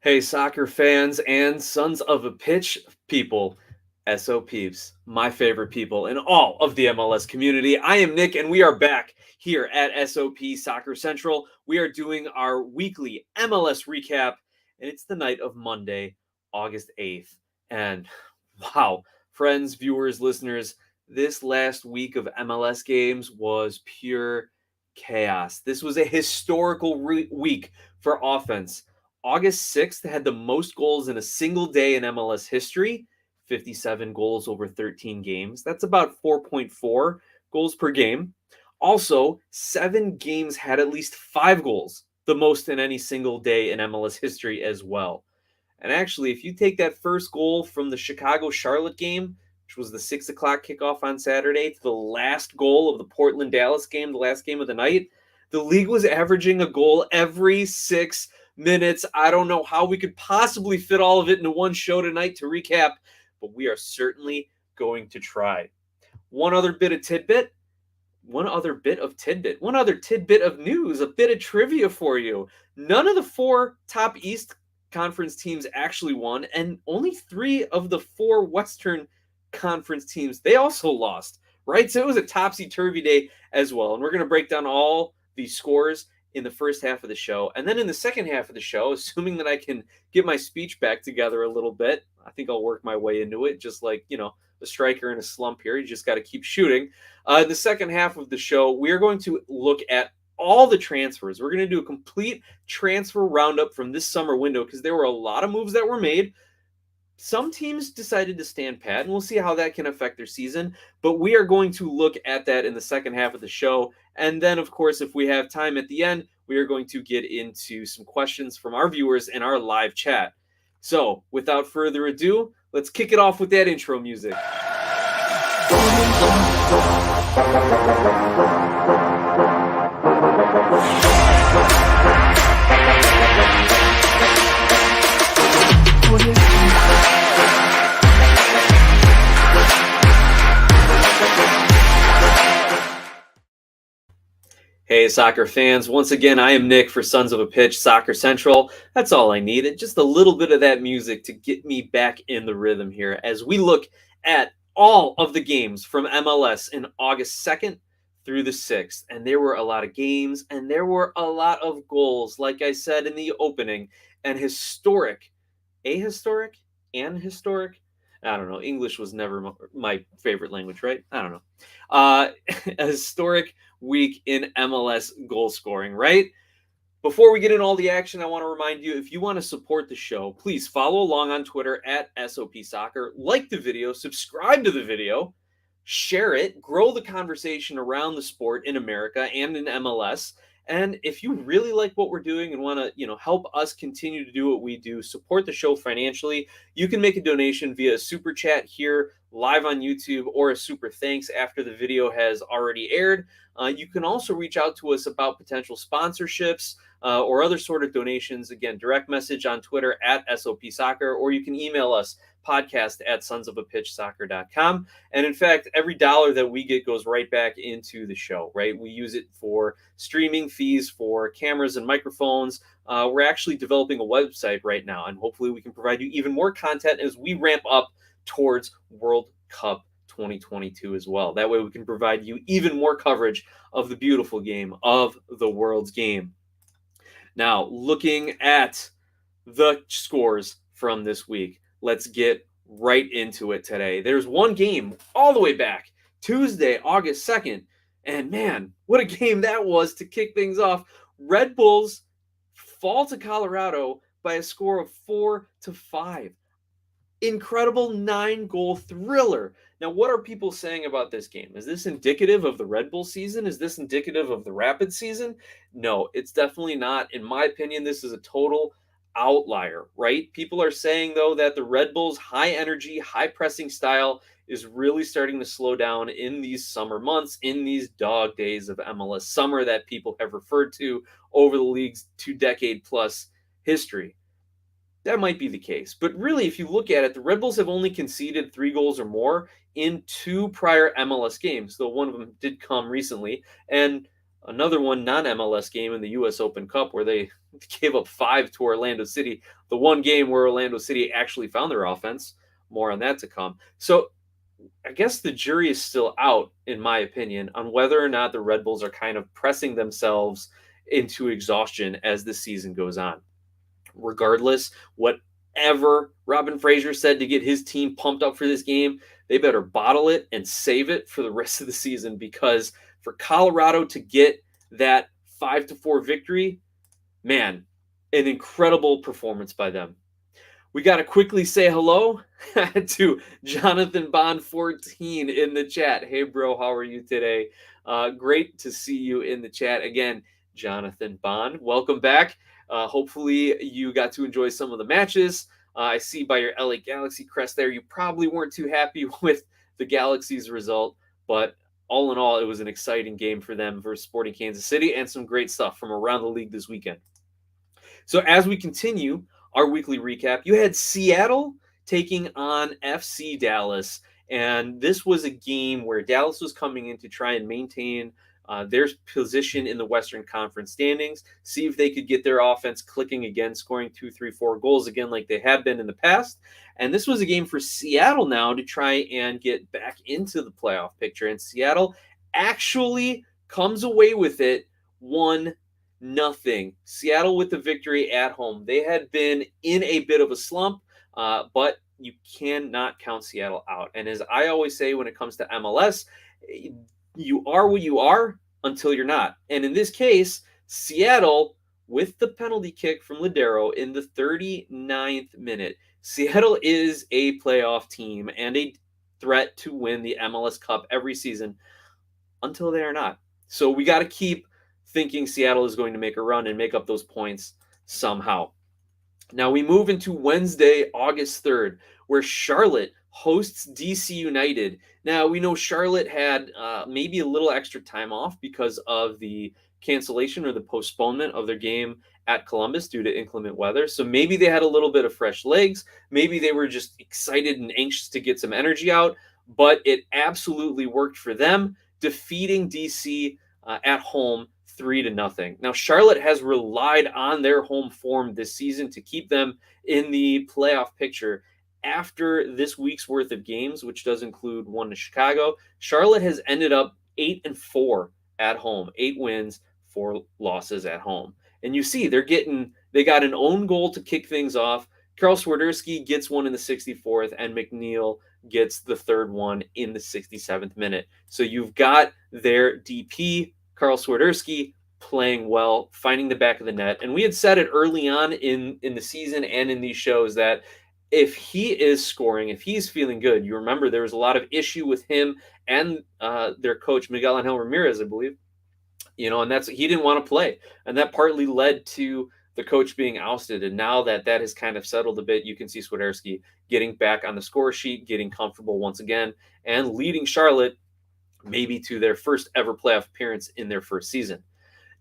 Hey, soccer fans and sons of a pitch people, SOPs, my favorite people in all of the MLS community. I am Nick, and we are back here at SOP Soccer Central. We are doing our weekly MLS recap, and it's the night of Monday, August 8th. And wow, friends, viewers, listeners, this last week of MLS games was pure chaos. This was a historical week for offense. August 6th had the most goals in a single day in MLS history, 57 goals over 13 games. That's about 4.4 goals per game. Also, 7 games had at least 5 goals, the most in any single day in MLS history as well. And actually, if you take that first goal from the Chicago-Charlotte game, which was the 6 o'clock kickoff on Saturday, to the last goal of the Portland-Dallas game, the last game of the night, the league was averaging a goal every 6 minutes. I don't know how we could possibly fit all of it into one show tonight to recap, but we are certainly going to try. One other tidbit of news, a bit of trivia for you. None of the 4 top East Conference teams actually won, and only 3 of the 4 Western Conference teams, they also lost, right? So it was a topsy-turvy day as well, and we're going to break down all the scores in the first half of the show. And then in the second half of the show, assuming that I can get my speech back together a little bit, I think I'll work my way into it, just like, a striker in a slump here. You just got to keep shooting. In the second half of the show, we are going to look at all the transfers. We're going to do a complete transfer roundup from this summer window because there were a lot of moves that were made. Some teams decided to stand pat, and we'll see how that can affect their season. But we are going to look at that in the second half of the show. And then, of course, if we have time at the end, we are going to get into some questions from our viewers in our live chat. So, without further ado, let's kick it off with that intro music. Hey, soccer fans. Once again, I am Nick for Sons of a Pitch Soccer Central. That's all I needed. Just a little bit of that music to get me back in the rhythm here as we look at all of the games from MLS in August 2nd through the 6th. And there were a lot of games and there were a lot of goals, like I said in the opening, and ahistoric. I don't know. English was never my favorite language, right? I don't know. A historic week in MLS goal scoring, right? Before we get in all the action, I want to remind you, if you want to support the show, please follow along on Twitter at SOP Soccer, like the video, subscribe to the video, share it, grow the conversation around the sport in America and in MLS. And if you really like what we're doing and want to, help us continue to do what we do, support the show financially, you can make a donation via a super chat here live on YouTube or a super thanks after the video has already aired. You can also reach out to us about potential sponsorships or other sort of donations. Again, direct message on Twitter at SOP Soccer, or you can email us podcast@sonsofapitchsoccer.com. And in fact, every dollar that we get goes right back into the show, right? We use it for streaming fees, for cameras and microphones. We're actually developing a website right now, and hopefully we can provide you even more content as we ramp up towards World Cup 2022 as well. That way we can provide you even more coverage of the beautiful game, of the world's game. Now, looking at the scores from this week, let's get right into it today. There's one game all the way back, Tuesday, August 2nd. And man, what a game that was to kick things off. Red Bulls fall to Colorado by a score of 4-5. Incredible 9-goal thriller. Now, what are people saying about this game? Is this indicative of the Red Bull season? Is this indicative of the Rapid season? No, it's definitely not. In my opinion, this is a total outlier, right? People are saying, though, that the Red Bulls' high energy, high pressing style is really starting to slow down in these summer months, in these dog days of MLS summer that people have referred to over the league's 2-decade-plus history. That might be the case. But really, if you look at it, the Red Bulls have only conceded 3 goals or more in 2 prior MLS games, though one of them did come recently. And another one non-MLS game in the U.S. Open Cup where they gave up 5 to Orlando City. The one game where Orlando City actually found their offense. More on that to come. So I guess the jury is still out, in my opinion, on whether or not the Red Bulls are kind of pressing themselves into exhaustion as the season goes on. Regardless, whatever Robin Fraser said to get his team pumped up for this game, they better bottle it and save it for the rest of the season, because for Colorado to get that 5-4 victory, man, an incredible performance by them. We got to quickly say hello to Jonathan Bond 14 in the chat. Hey, bro, how are you today? Great to see you in the chat again, Jonathan Bond. Welcome back. Hopefully, you got to enjoy some of the matches. I see by your LA Galaxy crest there, you probably weren't too happy with the Galaxy's result, but all in all, it was an exciting game for them versus Sporting Kansas City, and some great stuff from around the league this weekend. So as we continue our weekly recap, you had Seattle taking on FC Dallas, and this was a game where Dallas was coming in to try and maintain their position in the Western Conference standings, see if they could get their offense clicking again, scoring 2, 3, 4 goals again like they have been in the past. And this was a game for Seattle now to try and get back into the playoff picture. And Seattle actually comes away with it 1-0. Seattle with the victory at home. They had been in a bit of a slump, but you cannot count Seattle out. And as I always say when it comes to MLS, you are what you are until you're not. And in this case, Seattle, with the penalty kick from Ladero in the 39th minute, Seattle is a playoff team and a threat to win the MLS Cup every season until they are not. So we got to keep thinking Seattle is going to make a run and make up those points somehow. Now we move into Wednesday, August 3rd, where Charlotte hosts DC United. Now we know Charlotte had maybe a little extra time off because of the cancellation or the postponement of their game at Columbus due to inclement weather. So maybe they had a little bit of fresh legs. Maybe they were just excited and anxious to get some energy out, but it absolutely worked for them, defeating DC at home 3-0. Now, Charlotte has relied on their home form this season to keep them in the playoff picture. After this week's worth of games, which does include one to Chicago, Charlotte has ended up 8-4 at home, 8 wins, 4 losses at home. And you see, they got an own goal to kick things off. Karl Swiderski gets one in the 64th, and McNeil gets the third one in the 67th minute. So you've got their DP, Karl Swiderski, playing well, finding the back of the net. And we had said it early on in the season and in these shows that if he is scoring, if he's feeling good, you remember there was a lot of issue with him and their coach, Miguel Angel Ramirez, I believe. And he didn't want to play. And that partly led to the coach being ousted. And now that has kind of settled a bit, you can see Swiderski getting back on the score sheet, getting comfortable once again, and leading Charlotte maybe to their first ever playoff appearance in their first season.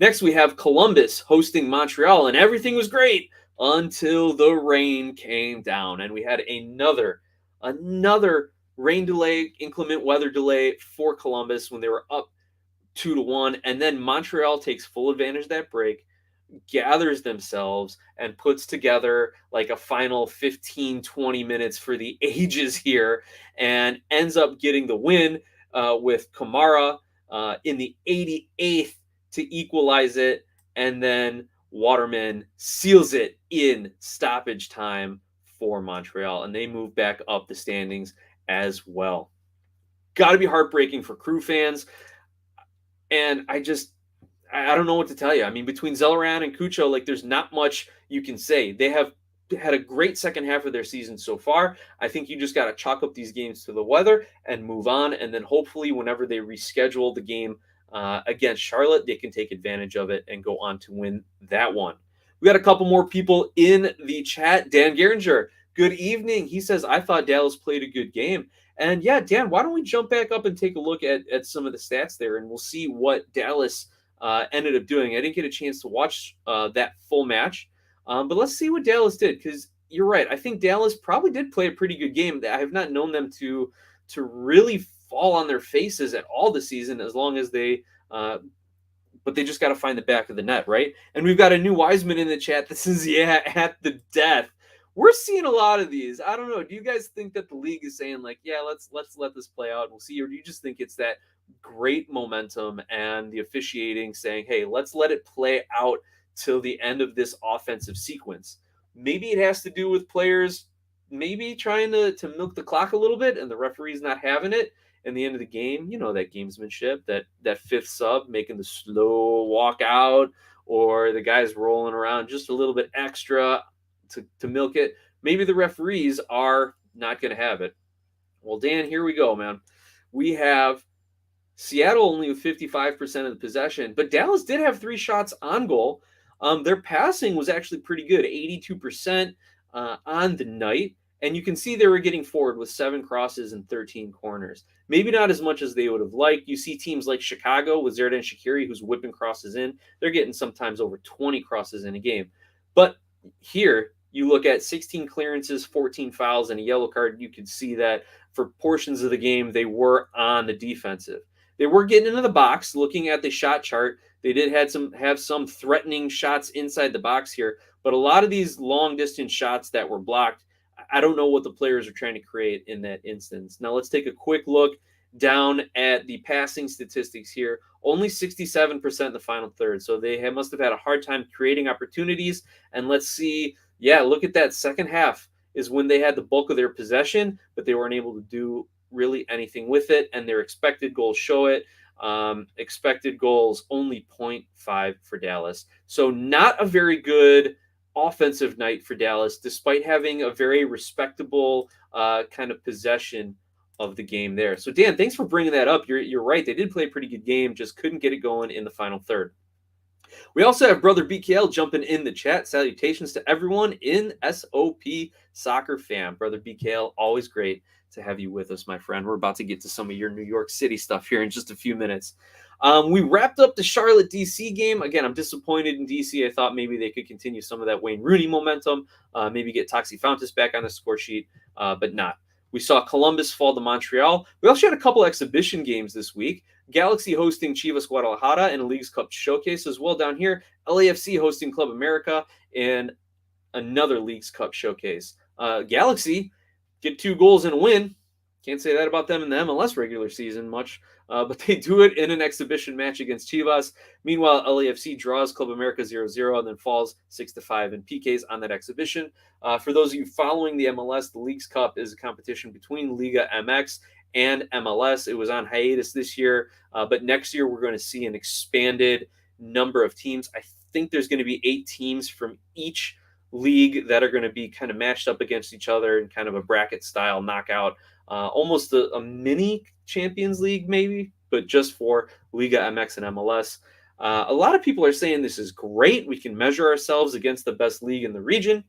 Next, we have Columbus hosting Montreal, and everything was great until the rain came down, and we had another rain delay, inclement weather delay for Columbus when they were up 2-1, and then Montreal takes full advantage of that break, gathers themselves, and puts together like a final 15-20 minutes for the ages here, and ends up getting the win with Kamara in the 88th to equalize it, and then Waterman seals it in stoppage time for Montreal, and they move back up the standings as well. Got to be heartbreaking for Crew fans, and I don't know what to tell you. I mean, between Zelleran and Cucho, like, there's not much you can say. They have had a great second half of their season so far. I think you just got to chalk up these games to the weather and move on, and then hopefully whenever they reschedule the game against Charlotte, they can take advantage of it and go on to win that one. We got a couple more people in the chat. Dan Geringer, good evening. He says, I thought Dallas played a good game. And yeah, Dan, why don't we jump back up and take a look at some of the stats there, and we'll see what Dallas ended up doing. I didn't get a chance to watch that full match, but let's see what Dallas did, because you're right. I think Dallas probably did play a pretty good game. I have not known them to really fall on their faces at all this season, as long as they but they just got to find the back of the net, right? And we've got a new Wiseman in the chat that says, yeah, at the death. We're seeing a lot of these. I don't know. Do you guys think that the league is saying like, yeah, let's let this play out and we'll see, or do you just think it's that great momentum and the officiating saying, hey, let's let it play out till the end of this offensive sequence? Maybe it has to do with players maybe trying to milk the clock a little bit and the referee's not having it. In the end of the game, that gamesmanship, that fifth sub making the slow walk out, or the guys rolling around just a little bit extra to milk it. Maybe the referees are not going to have it. Well, Dan, here we go, man. We have Seattle only with 55% of the possession, but Dallas did have 3 shots on goal. Their passing was actually pretty good, 82% on the night. And you can see they were getting forward with 7 crosses and 13 corners. Maybe not as much as they would have liked. You see teams like Chicago with Xherdan Shaqiri, who's whipping crosses in. They're getting sometimes over 20 crosses in a game. But here, you look at 16 clearances, 14 fouls, and a yellow card. You could see that for portions of the game, they were on the defensive. They were getting into the box, looking at the shot chart. They did have some threatening shots inside the box here. But a lot of these long-distance shots that were blocked, I don't know what the players are trying to create in that instance. Now let's take a quick look down at the passing statistics here. Only 67% in the final third. So they must have had a hard time creating opportunities. And let's see, look at that second half is when they had the bulk of their possession, but they weren't able to do really anything with it. And their expected goals show it. Expected goals only 0.5 for Dallas. So not a very good offensive night for Dallas, despite having a very respectable kind of possession of the game there. So Dan, thanks for bringing that up. You're right. They did play a pretty good game, just couldn't get it going in the final third. We also have Brother BKL jumping in the chat. Salutations to everyone in SOP Soccer Fam. Brother BKL, always great to have you with us, my friend. We're about to get to some of your New York City stuff here in just a few minutes. We wrapped up the Charlotte DC game. Again, I'm disappointed in DC. I thought maybe they could continue some of that Wayne Rooney momentum, maybe get Taxi Fountas back on the score sheet, but not. We saw Columbus fall to Montreal. We also had a couple exhibition games this week. Galaxy hosting Chivas Guadalajara in a Leagues Cup showcase as well down here. LAFC hosting Club America in another Leagues Cup showcase. Galaxy get 2 goals and a win. Can't say that about them in the MLS regular season much, but they do it in an exhibition match against Chivas. Meanwhile, LAFC draws Club America 0-0 and then falls 6-5 in PKs on that exhibition. For those of you following the MLS, the Leagues Cup is a competition between Liga MX and MLS. It was on hiatus this year, but next year we're going to see an expanded number of teams. I think there's going to be 8 teams from each league that are going to be kind of matched up against each other in kind of a bracket style knockout. Almost a mini Champions League maybe, but just for Liga MX and MLS. A lot of people are saying this is great. We can measure ourselves against the best league in the region.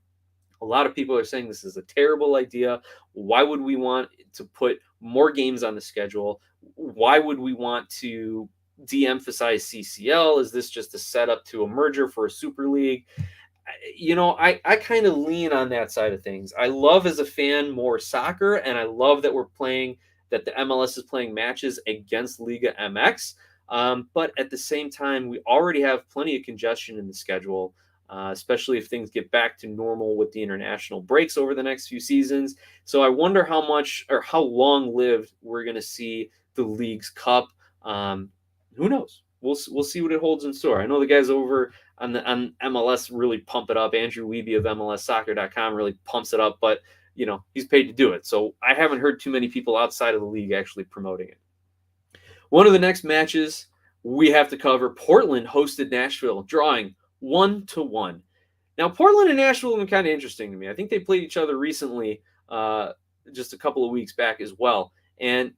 A lot of people are saying this is a terrible idea. Why would we want to put more games on the schedule? Why would we want to de-emphasize CCL? Is this just a setup to a merger for a super league? I kind of lean on that side of things. I love as a fan more soccer, and I love that that the MLS is playing matches against Liga MX. But at the same time, we already have plenty of congestion in the schedule, especially if things get back to normal with the international breaks over the next few seasons. So I wonder how much or how long-lived we're going to see the Leagues Cup. Who knows? We'll see what it holds in store. I know the guys over on MLS really pump it up. Andrew Wiebe of MLSsoccer.com really pumps it up, but he's paid to do it. So I haven't heard too many people outside of the league actually promoting it. One of the next matches we have to cover, Portland hosted Nashville, drawing 1-1. Now, Portland and Nashville have been kind of interesting to me. I think they played each other recently, just a couple of weeks back as well. And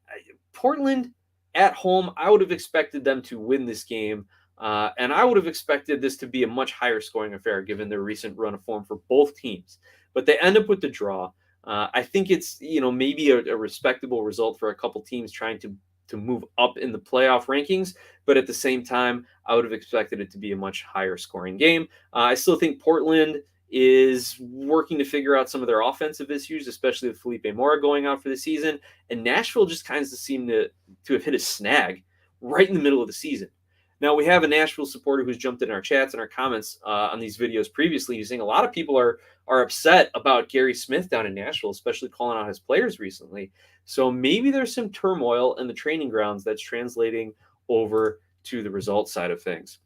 Portland at home, I would have expected them to win this game. And I would have expected this to be a much higher scoring affair given their recent run of form for both teams. But they end up with the draw. I think it's, maybe a respectable result for a couple teams trying to move up in the playoff rankings. But at the same time, I would have expected it to be a much higher scoring game. I still think Portland is working to figure out some of their offensive issues, especially with Felipe Mora going out for the season. And Nashville just kind of seemed to have hit a snag right in the middle of the season. Now, we have a Nashville supporter who's jumped in our chats and our comments on these videos previously. He's saying a lot of people are upset about Gary Smith down in Nashville, especially calling out his players recently. So maybe there's some turmoil in the training grounds that's translating over to the results side of things.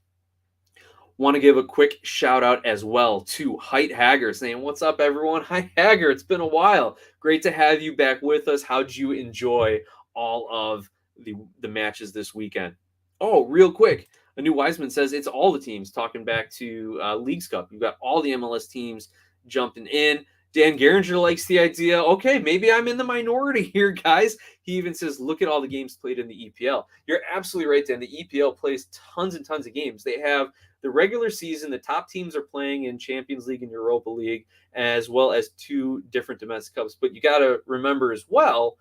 Want to give a quick shout out as well to Height Hagger, saying, "What's up, everyone?" Hi, Hagger. It's been a while. Great to have you back with us. How'd you enjoy all of the matches this weekend? Oh, real quick. A new Wiseman says it's all the teams, talking back to Leagues Cup. You've got all the MLS teams jumping in. Dan Garinger likes the idea. Okay, maybe I'm in the minority here, guys. He even says, look at all the games played in the EPL. You're absolutely right, Dan. The EPL plays tons and tons of games. They have the regular season. The top teams are playing in Champions League and Europa League, as well as 2 different domestic cups. But you got to remember as well,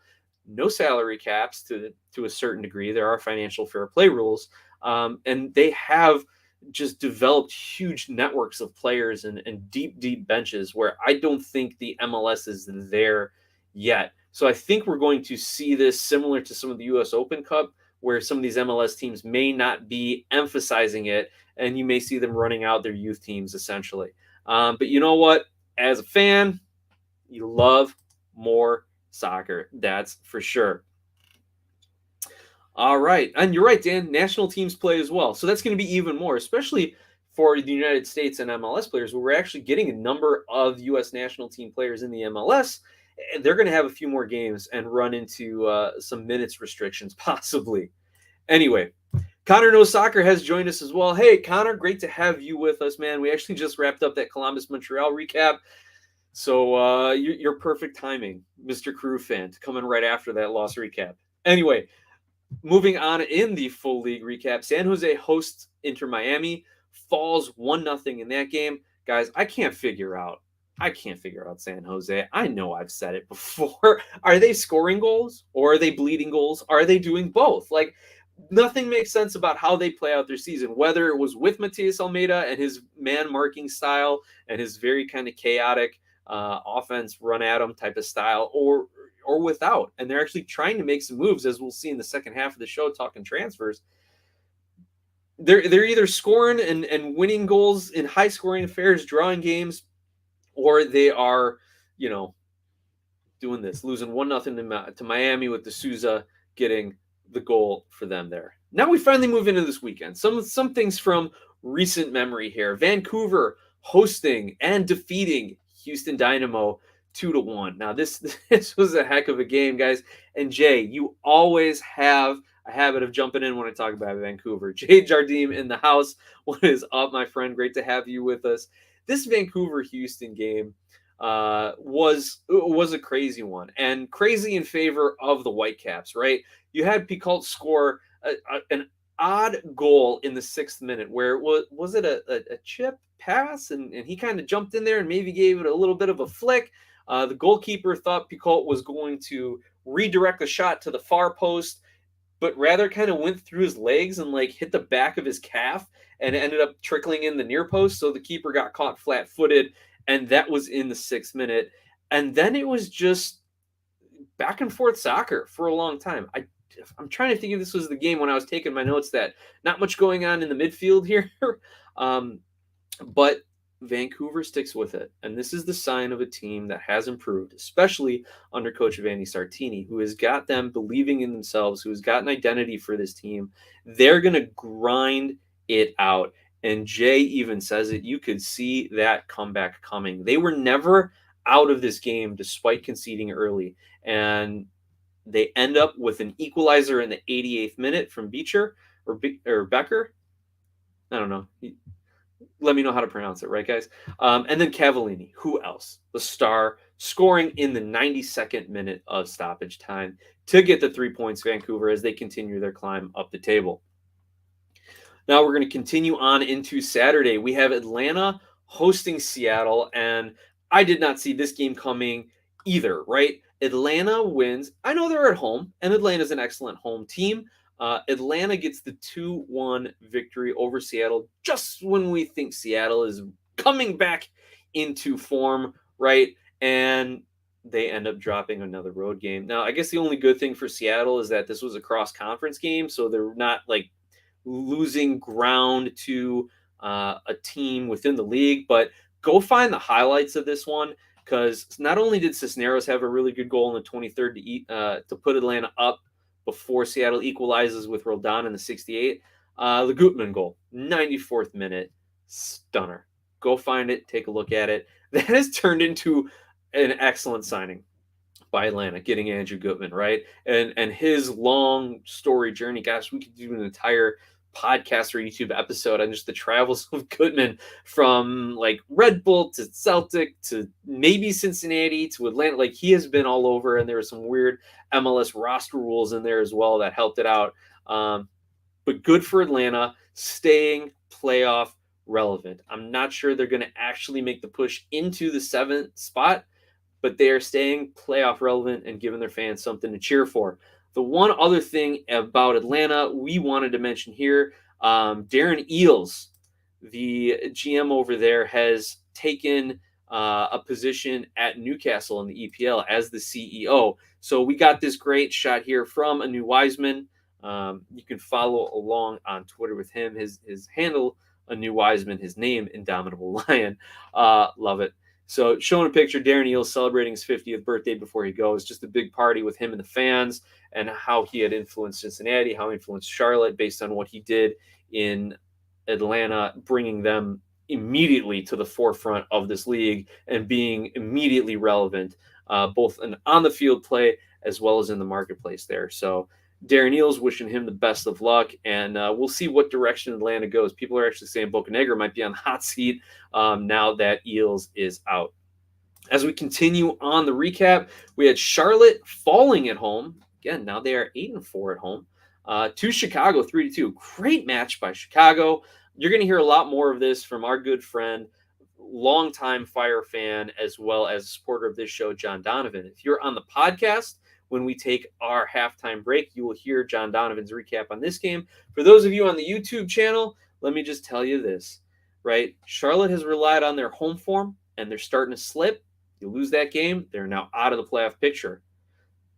no salary caps to a certain degree. There are financial fair play rules, and they have just developed huge networks of players and deep benches where I don't think the MLS is there yet. So I think we're going to see this similar to some of the US Open Cup, where some of these MLS teams may not be emphasizing it, and you may see them running out their youth teams essentially. But you know what? As a fan, you love more soccer. That's for sure. All right. And you're right, Dan. National teams play as well. So that's going to be even more, especially for the United States and MLS players, where we're actually getting a number of U.S. national team players in the MLS. And they're going to have a few more games and run into some minutes restrictions, possibly. Anyway, Connor Knows Soccer has joined us as well. Hey, Connor, great to have you with us, man. We actually just wrapped up that Columbus-Montreal recap. So you're perfect timing, Mr. Crew fan, to come in right after that loss recap. Anyway, moving on in the full league recap, San Jose hosts Inter Miami, falls 1-0 in that game. Guys, I can't figure out San Jose. I know I've said it before. Are they scoring goals or are they bleeding goals? Are they doing both? Like, nothing makes sense about how they play out their season, whether it was with Matias Almeida and his man marking style and his very kind of chaotic offense, run at him type of style, or without. And they're actually trying to make some moves, as we'll see in the second half of the show, talking transfers. They're either scoring and winning goals in high scoring affairs, drawing games, or they are, doing this, losing 1-0 to Miami with D'Souza getting the goal for them there. Now we finally move into this weekend. Some things from recent memory here. Vancouver hosting and defeating Houston Dynamo 2-1. Now this was a heck of a game, guys. And Jay, you always have a habit of jumping in when I talk about Vancouver. Jay Jardim in the house. What is up, my friend? Great to have you with us. This Vancouver-Houston game was a crazy one, and crazy in favor of the Whitecaps, right? You had Picault score an odd goal in the 6th minute, where was it a chip pass, and he kind of jumped in there and maybe gave it a little bit of a flick. The goalkeeper thought Picault was going to redirect the shot to the far post, but rather kind of went through his legs and hit the back of his calf and ended up trickling in the near post. So the keeper got caught flat-footed, and that was in the 6th minute. And then it was just back and forth soccer for a long time. I'm trying to think if this was the game when I was taking my notes, that not much going on in the midfield here. But Vancouver sticks with it. And this is the sign of a team that has improved, especially under coach Vanni Sartini, who has got them believing in themselves, who has got an identity for this team. They're going to grind it out. And Jay even says it. You could see that comeback coming. They were never out of this game despite conceding early. And they end up with an equalizer in the 88th minute from Beecher or Becker. I don't know. Let me know how to pronounce it, right, guys? And then Cavallini, who else? The star, scoring in the 92nd minute of stoppage time to get the 3 points, Vancouver, as they continue their climb up the table. Now we're going to continue on into Saturday. We have Atlanta hosting Seattle, and I did not see this game coming either, right? Atlanta wins. I know they're at home, and Atlanta's an excellent home team. Atlanta gets the 2-1 victory over Seattle just when we think Seattle is coming back into form, right? And they end up dropping another road game. Now, I guess the only good thing for Seattle is that this was a cross-conference game, so they're not losing ground to a team within the league. But go find the highlights of this one, because not only did Cisneros have a really good goal in the 23rd to put Atlanta up before Seattle equalizes with Roldan in the 68th, the Gutman goal, 94th minute, stunner. Go find it, take a look at it. That has turned into an excellent signing by Atlanta, getting Andrew Gutman, right? And his long story journey. Gosh, we could do an entire podcast or YouTube episode on just the travels of Gutman from like Red Bull to Celtic to maybe Cincinnati to Atlanta. Like, he has been all over, and there were some weird MLS roster rules in there as well that helped it out. But good for Atlanta, staying playoff relevant. I'm not sure they're going to actually make the push into the 7th spot, but they are staying playoff relevant and giving their fans something to cheer for. The one other thing about Atlanta we wanted to mention here, Darren Eales, the GM over there, has taken a position at Newcastle in the EPL as the CEO. So we got this great shot here from Anu Wiseman. You can follow along on Twitter with him. His handle, Anu Wiseman, his name, Indomitable Lion. Love it. So showing a picture, Darren Eales celebrating his 50th birthday before he goes. Just a big party with him and the fans, and how he had influenced Cincinnati, how he influenced Charlotte based on what he did in Atlanta, bringing them immediately to the forefront of this league and being immediately relevant, both in on-the-field play as well as in the marketplace there. So Darren Eales, wishing him the best of luck, and we'll see what direction Atlanta goes. People are actually saying Bocanegra might be on the hot seat now that Eales is out. As we continue on the recap, we had Charlotte falling at home. Again, now they are 8-4 at home. To Chicago, 3-2. Great match by Chicago. You're going to hear a lot more of this from our good friend, longtime Fire fan, as well as a supporter of this show, John Donovan. If you're on the podcast, when we take our halftime break, you will hear John Donovan's recap on this game. For those of you on the YouTube channel, let me just tell you this, right? Charlotte has relied on their home form, and they're starting to slip. You lose that game, they're now out of the playoff picture.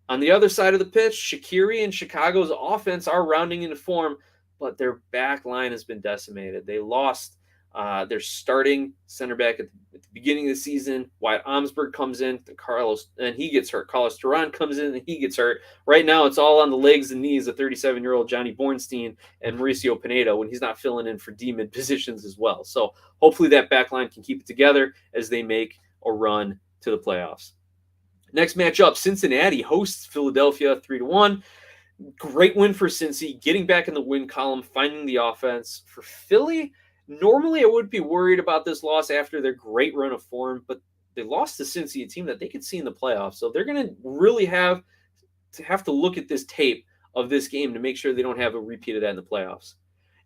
On the other side of the pitch, Shaqiri and Chicago's offense are rounding into form, but their back line has been decimated. They lost their starting center back at the beginning of the season. Wyatt Omsberg comes in, and he gets hurt. Carlos Duran comes in, and he gets hurt. Right now, it's all on the legs and knees of 37-year-old Johnny Bornstein and Mauricio Pineda when he's not filling in for D-mid positions as well. So hopefully that back line can keep it together as they make a run to the playoffs. Next matchup, Cincinnati hosts Philadelphia 3-1. Great win for Cincy, getting back in the win column, finding the offense. For Philly, normally I would be worried about this loss after their great run of form, but they lost to Cincy, a team that they could see in the playoffs. So they're going to really have to look at this tape of this game to make sure they don't have a repeat of that in the playoffs.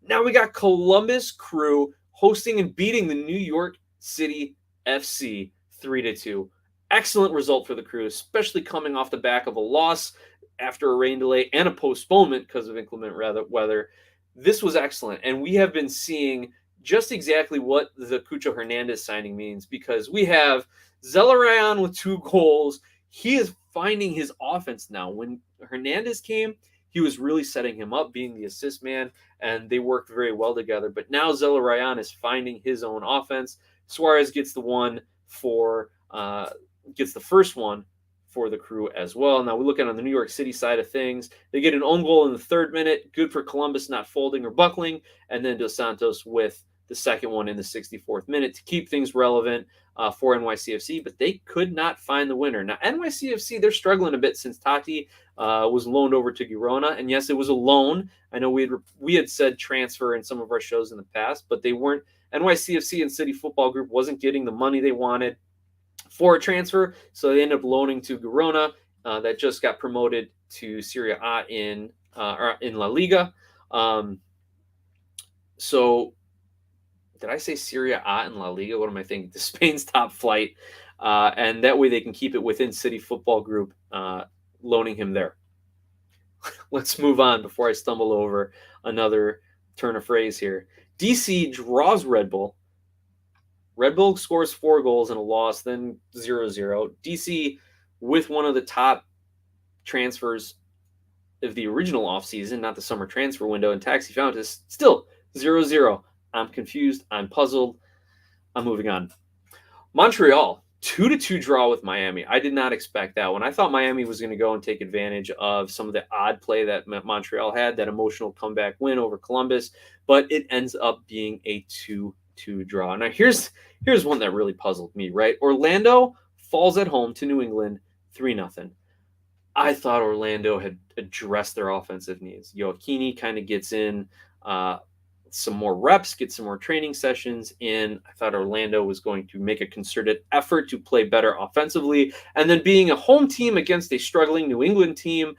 Now we got Columbus Crew hosting and beating the New York City FC 3-2. Excellent result for the Crew, especially coming off the back of a loss after a rain delay and a postponement because of inclement weather. This was excellent, and we have been seeing just exactly what the Cucho Hernandez signing means, because we have Zelarayan with 2 goals. He is finding his offense now. When Hernandez came, he was really setting him up, being the assist man, and they worked very well together. But now Zelarayan is finding his own offense. Suarez gets the first one for the Crew as well. Now we look at on the New York City side of things. They get an own goal in the 3rd minute. Good for Columbus, not folding or buckling. And then Dos Santos with the second one in the 64th minute to keep things relevant for NYCFC, but they could not find the winner. Now NYCFC, they're struggling a bit since Tati was loaned over to Girona. And yes, it was a loan. I know we had said transfer in some of our shows in the past, but they weren't. NYCFC and City Football Group wasn't getting the money they wanted for a transfer, so they ended up loaning to Girona, that just got promoted to Serie A in La Liga. So, did I say Serie A in La Liga? What am I thinking? To Spain's top flight, and that way they can keep it within City Football Group, loaning him there. Let's move on before I stumble over another turn of phrase here. DC draws Red Bull. Red Bull scores 4 goals in a loss, then 0-0. DC with one of the top transfers of the original offseason, not the summer transfer window, and Taxi Fountas, still 0-0. I'm confused. I'm puzzled. I'm moving on. Montreal, 2-2 draw with Miami. I did not expect that one. I thought Miami was going to go and take advantage of some of the odd play that Montreal had, that emotional comeback win over Columbus, but it ends up being a 2-2 draw. Now, here's one that really puzzled me, right? Orlando falls at home to New England 3-0. I thought Orlando had addressed their offensive needs. Joaquini kind of gets in some more reps, get some more training sessions in. I thought Orlando was going to make a concerted effort to play better offensively. And then being a home team against a struggling New England team,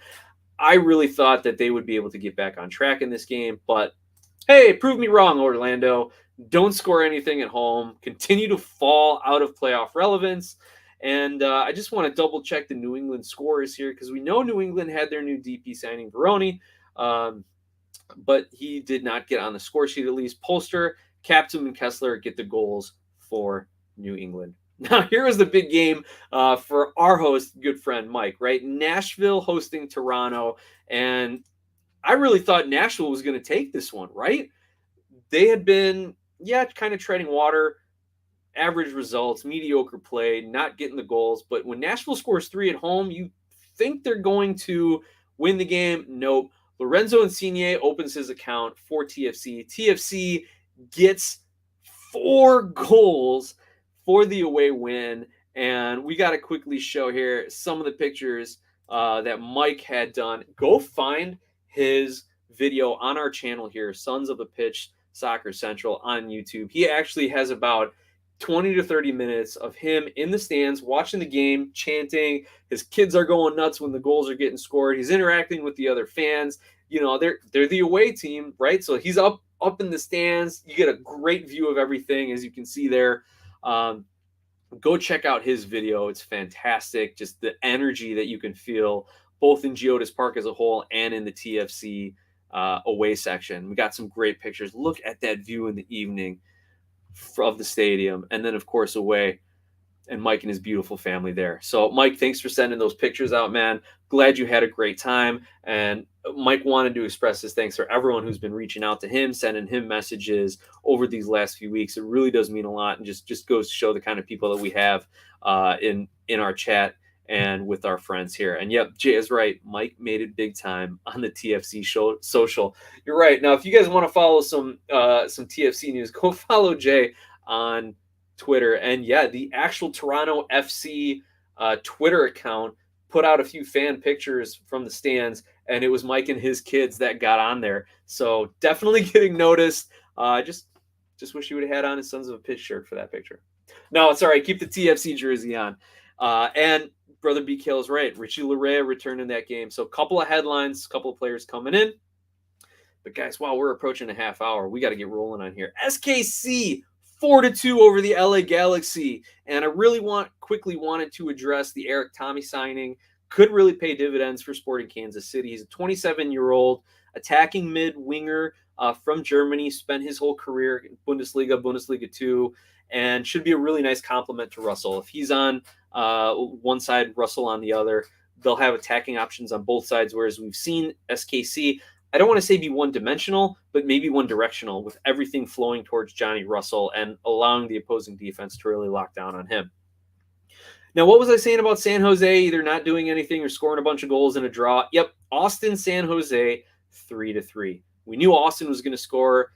I really thought that they would be able to get back on track in this game. But hey, prove me wrong, Orlando. Don't score anything at home. Continue to fall out of playoff relevance. And I just want to double check the New England scores here, because we know New England had their new DP signing, Veroni, but he did not get on the score sheet at least. Polster, Captain, and Kessler get the goals for New England. Now, here was the big game for our host, good friend Mike, right? Nashville hosting Toronto. And I really thought Nashville was going to take this one, right? They had been, kind of treading water. Average results, mediocre play, not getting the goals. But when Nashville scores 3 at home, you think they're going to win the game. Nope. Lorenzo Insigne opens his account for TFC. TFC gets 4 goals for the away win. And we got to quickly show here some of the pictures that Mike had done. Go find his video on our channel here, Sons of the Pitch Soccer Central on YouTube. He actually has about 20 to 30 minutes of him in the stands watching the game, chanting. His kids are going nuts when the goals are getting scored. He's interacting with the other fans. They're the away team, right? So he's up in the stands. You get a great view of everything, as you can see there. Go check out his video. It's fantastic. Just the energy that you can feel both in Geodis Park as a whole and in the TFC away section. We got some great pictures. Look at that view in the evening of the stadium, and then of course away, and Mike and his beautiful family there. So Mike, thanks for sending those pictures out, man. Glad you had a great time. And Mike wanted to express his thanks for everyone who's been reaching out to him, sending him messages over these last few weeks. It really does mean a lot, and just goes to show the kind of people that we have in our chat and with our friends here. And yep, Jay is right. Mike made it big time on the TFC show social. You're right. Now, if you guys want to follow some TFC news, go follow Jay on Twitter. And yeah, the actual Toronto FC Twitter account put out a few fan pictures from the stands, and it was Mike and his kids that got on there. So definitely getting noticed. Just wish he would have had on his Sons of a Pitch shirt for that picture. No, it's all right. Keep the TFC jersey on. And Brother B. Kale's right. Richie Larea returned in that game. So a couple of headlines, a couple of players coming in. But guys, wow, we're approaching a half hour. We got to get rolling on here. SKC 4-2 over the LA Galaxy. And I really quickly wanted to address the Eric Tommy signing. Could really pay dividends for Sporting Kansas City. He's a 27-year-old attacking mid-winger from Germany. Spent his whole career in Bundesliga 2, and should be a really nice complement to Russell. If he's on one side, Russell on the other, they'll have attacking options on both sides, whereas we've seen SKC, I don't want to say be one-dimensional, but maybe one-directional, with everything flowing towards Johnny Russell and allowing the opposing defense to really lock down on him. Now, what was I saying about San Jose either not doing anything or scoring a bunch of goals in a draw? Yep, Austin, San Jose, 3-3. We knew Austin was going to score.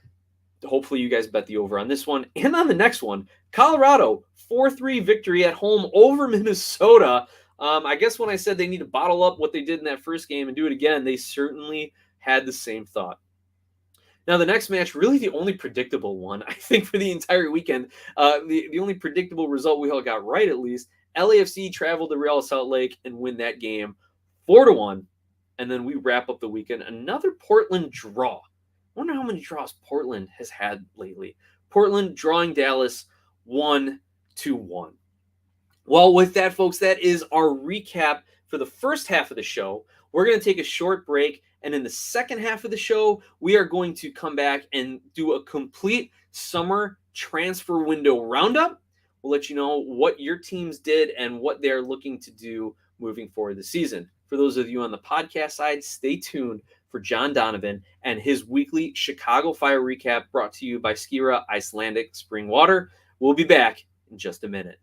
Hopefully you guys bet the over on this one and on the next one. Colorado, 4-3 victory at home over Minnesota. I guess when I said they need to bottle up what they did in that first game and do it again, they certainly had the same thought. Now, the next match, really the only predictable one, I think, for the entire weekend. The only predictable result we all got right, at least. LAFC traveled to Real Salt Lake and win that game 4-1. And then we wrap up the weekend. Another Portland draw. I wonder how many draws Portland has had lately. Portland drawing Dallas 1-1. Well, with that, folks, that is our recap for the first half of the show. We're going to take a short break. And in the second half of the show, we are going to come back and do a complete summer transfer window roundup. We'll let you know what your teams did and what they're looking to do moving forward this season. For those of you on the podcast side, stay tuned for John Donovan and his weekly Chicago Fire recap brought to you by Skira Icelandic Spring Water. We'll be back in just a minute.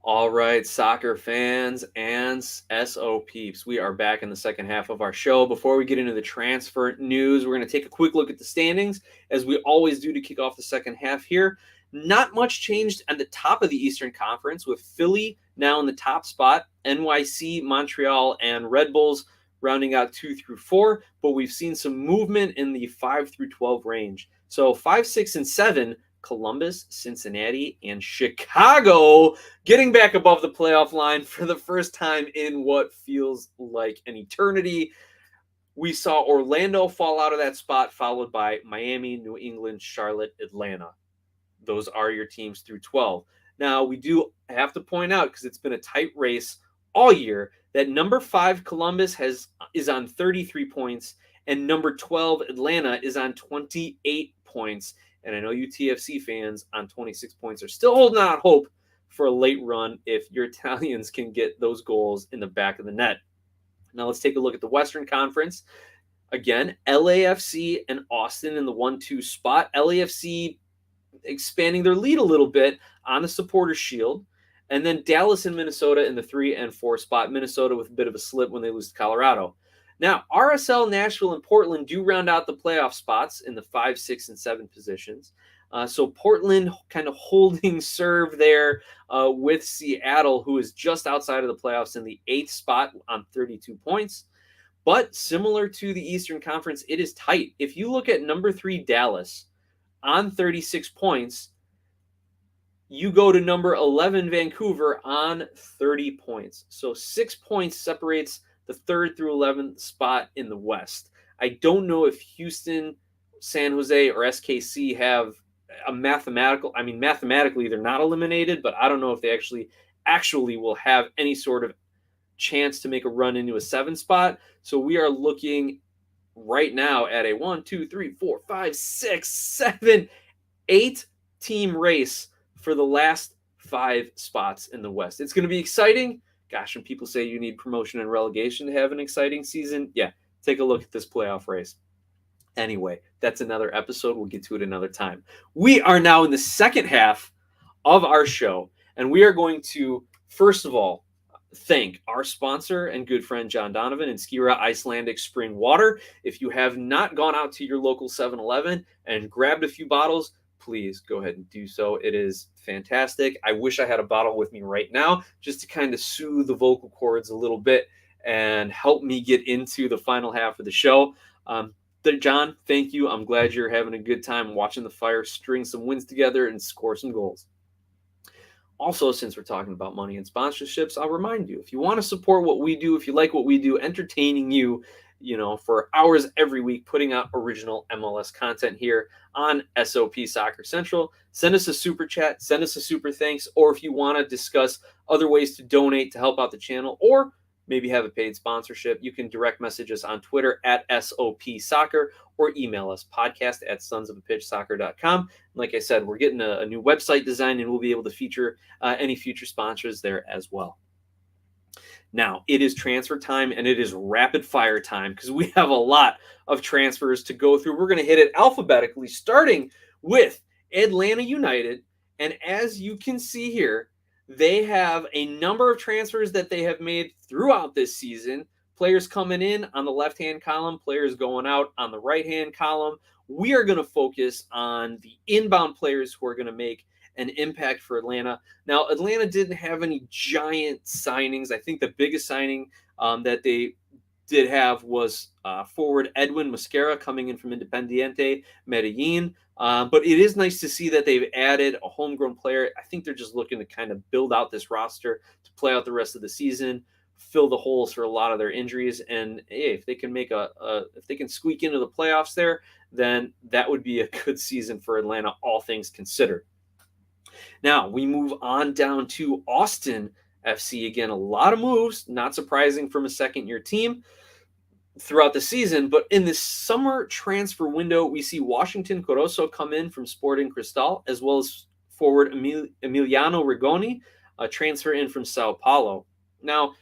All right, soccer fans and SO peeps, we are back in the second half of our show. Before we get into the transfer news, we're going to take a quick look at the standings, as we always do to kick off the second half here. Not much changed at the top of the Eastern Conference, with Philly now in the top spot, NYC, Montreal, and Red Bulls rounding out 2 through 4, but we've seen some movement in the 5 through 12 range. So 5, 6, and 7, Columbus, Cincinnati, and Chicago getting back above the playoff line for the first time in what feels like an eternity. We saw Orlando fall out of that spot, followed by Miami, New England, Charlotte, Atlanta. Those are your teams through 12. Now, we do have to point out, because it's been a tight race all year, that number 5 Columbus is on 33 points, and number 12 Atlanta is on 28 points. And I know you TFC fans on 26 points are still holding out hope for a late run if your Italians can get those goals in the back of the net. Now let's take a look at the Western Conference. Again, LAFC and Austin in the 1-2 spot. LAFC expanding their lead a little bit on the Supporters' Shield. And then Dallas and Minnesota in the 3 and 4 spot. Minnesota with a bit of a slip when they lose to Colorado. Now, RSL, Nashville, and Portland do round out the playoff spots in the 5, 6, and 7 positions. So Portland kind of holding serve there with Seattle, who is just outside of the playoffs in the 8th spot on 32 points. But similar to the Eastern Conference, it is tight. If you look at number 3 Dallas on 36 points, you go to number 11 Vancouver on 30 points. So 6 points separates the 3rd through 11th spot in the West. I don't know if Houston, San Jose, or SKC have a mathematically they're not eliminated, but I don't know if they actually will have any sort of chance to make a run into a 7 spot. So we are looking right now at a 1, 2, 3, 4, 5, 6, 7, 8 team race for the last 5 spots in the West. It's going to be exciting. Gosh, when people say you need promotion and relegation to have an exciting season, yeah, take a look at this playoff race. Anyway, that's another episode. We'll get to it another time. We are now in the second half of our show, and we are going to, first of all, thank our sponsor and good friend John Donovan and Skira Icelandic Spring Water. If you have not gone out to your local 7-Eleven and grabbed a few bottles, please go ahead and do so. It is fantastic. I wish I had a bottle with me right now just to kind of soothe the vocal cords a little bit and help me get into the final half of the show. John, thank you. I'm glad you're having a good time watching the Fire string some wins together and score some goals. Also, since we're talking about money and sponsorships, I'll remind you, if you want to support what we do, if you like what we do, entertaining you, for hours every week, putting out original MLS content here on SOP Soccer Central, send us a super chat, send us a super thanks, or if you want to discuss other ways to donate to help out the channel, or maybe have a paid sponsorship, you can direct message us on Twitter at SOP Soccer or email us podcast@sonsofapitchsoccer.com. Like I said, we're getting a new website design and we'll be able to feature any future sponsors there as well. Now, it is transfer time and it is rapid fire time because we have a lot of transfers to go through. We're going to hit it alphabetically, starting with Atlanta United. And as you can see here, they have a number of transfers that they have made throughout this season. Players coming in on the left-hand column, players going out on the right-hand column. We are going to focus on the inbound players who are going to make an impact for Atlanta. Now, Atlanta didn't have any giant signings. I think the biggest signing that they did have was forward Edwin Mosquera coming in from Independiente Medellin. But it is nice to see that they've added a homegrown player. I think they're just looking to kind of build out this roster to play out the rest of the season, fill the holes for a lot of their injuries. And hey, if they can make if they can squeak into the playoffs there, then that would be a good season for Atlanta, all things considered. Now we move on down to Austin FC. Again, a lot of moves, not surprising from a second-year team throughout the season. But in this summer transfer window, we see Washington Corozo come in from Sporting Cristal, as well as forward Emiliano Rigoni, a transfer in from Sao Paulo. Now,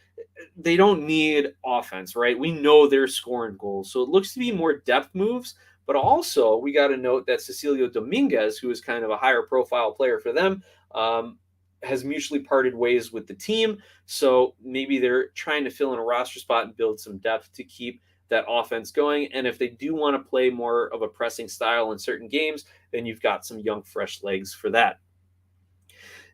they don't need offense, right? We know they're scoring goals. So it looks to be more depth moves. But also, we got to note that Cecilio Dominguez, who is kind of a higher profile player for them, has mutually parted ways with the team. So maybe they're trying to fill in a roster spot and build some depth to keep that offense going. And if they do want to play more of a pressing style in certain games, then you've got some young, fresh legs for that.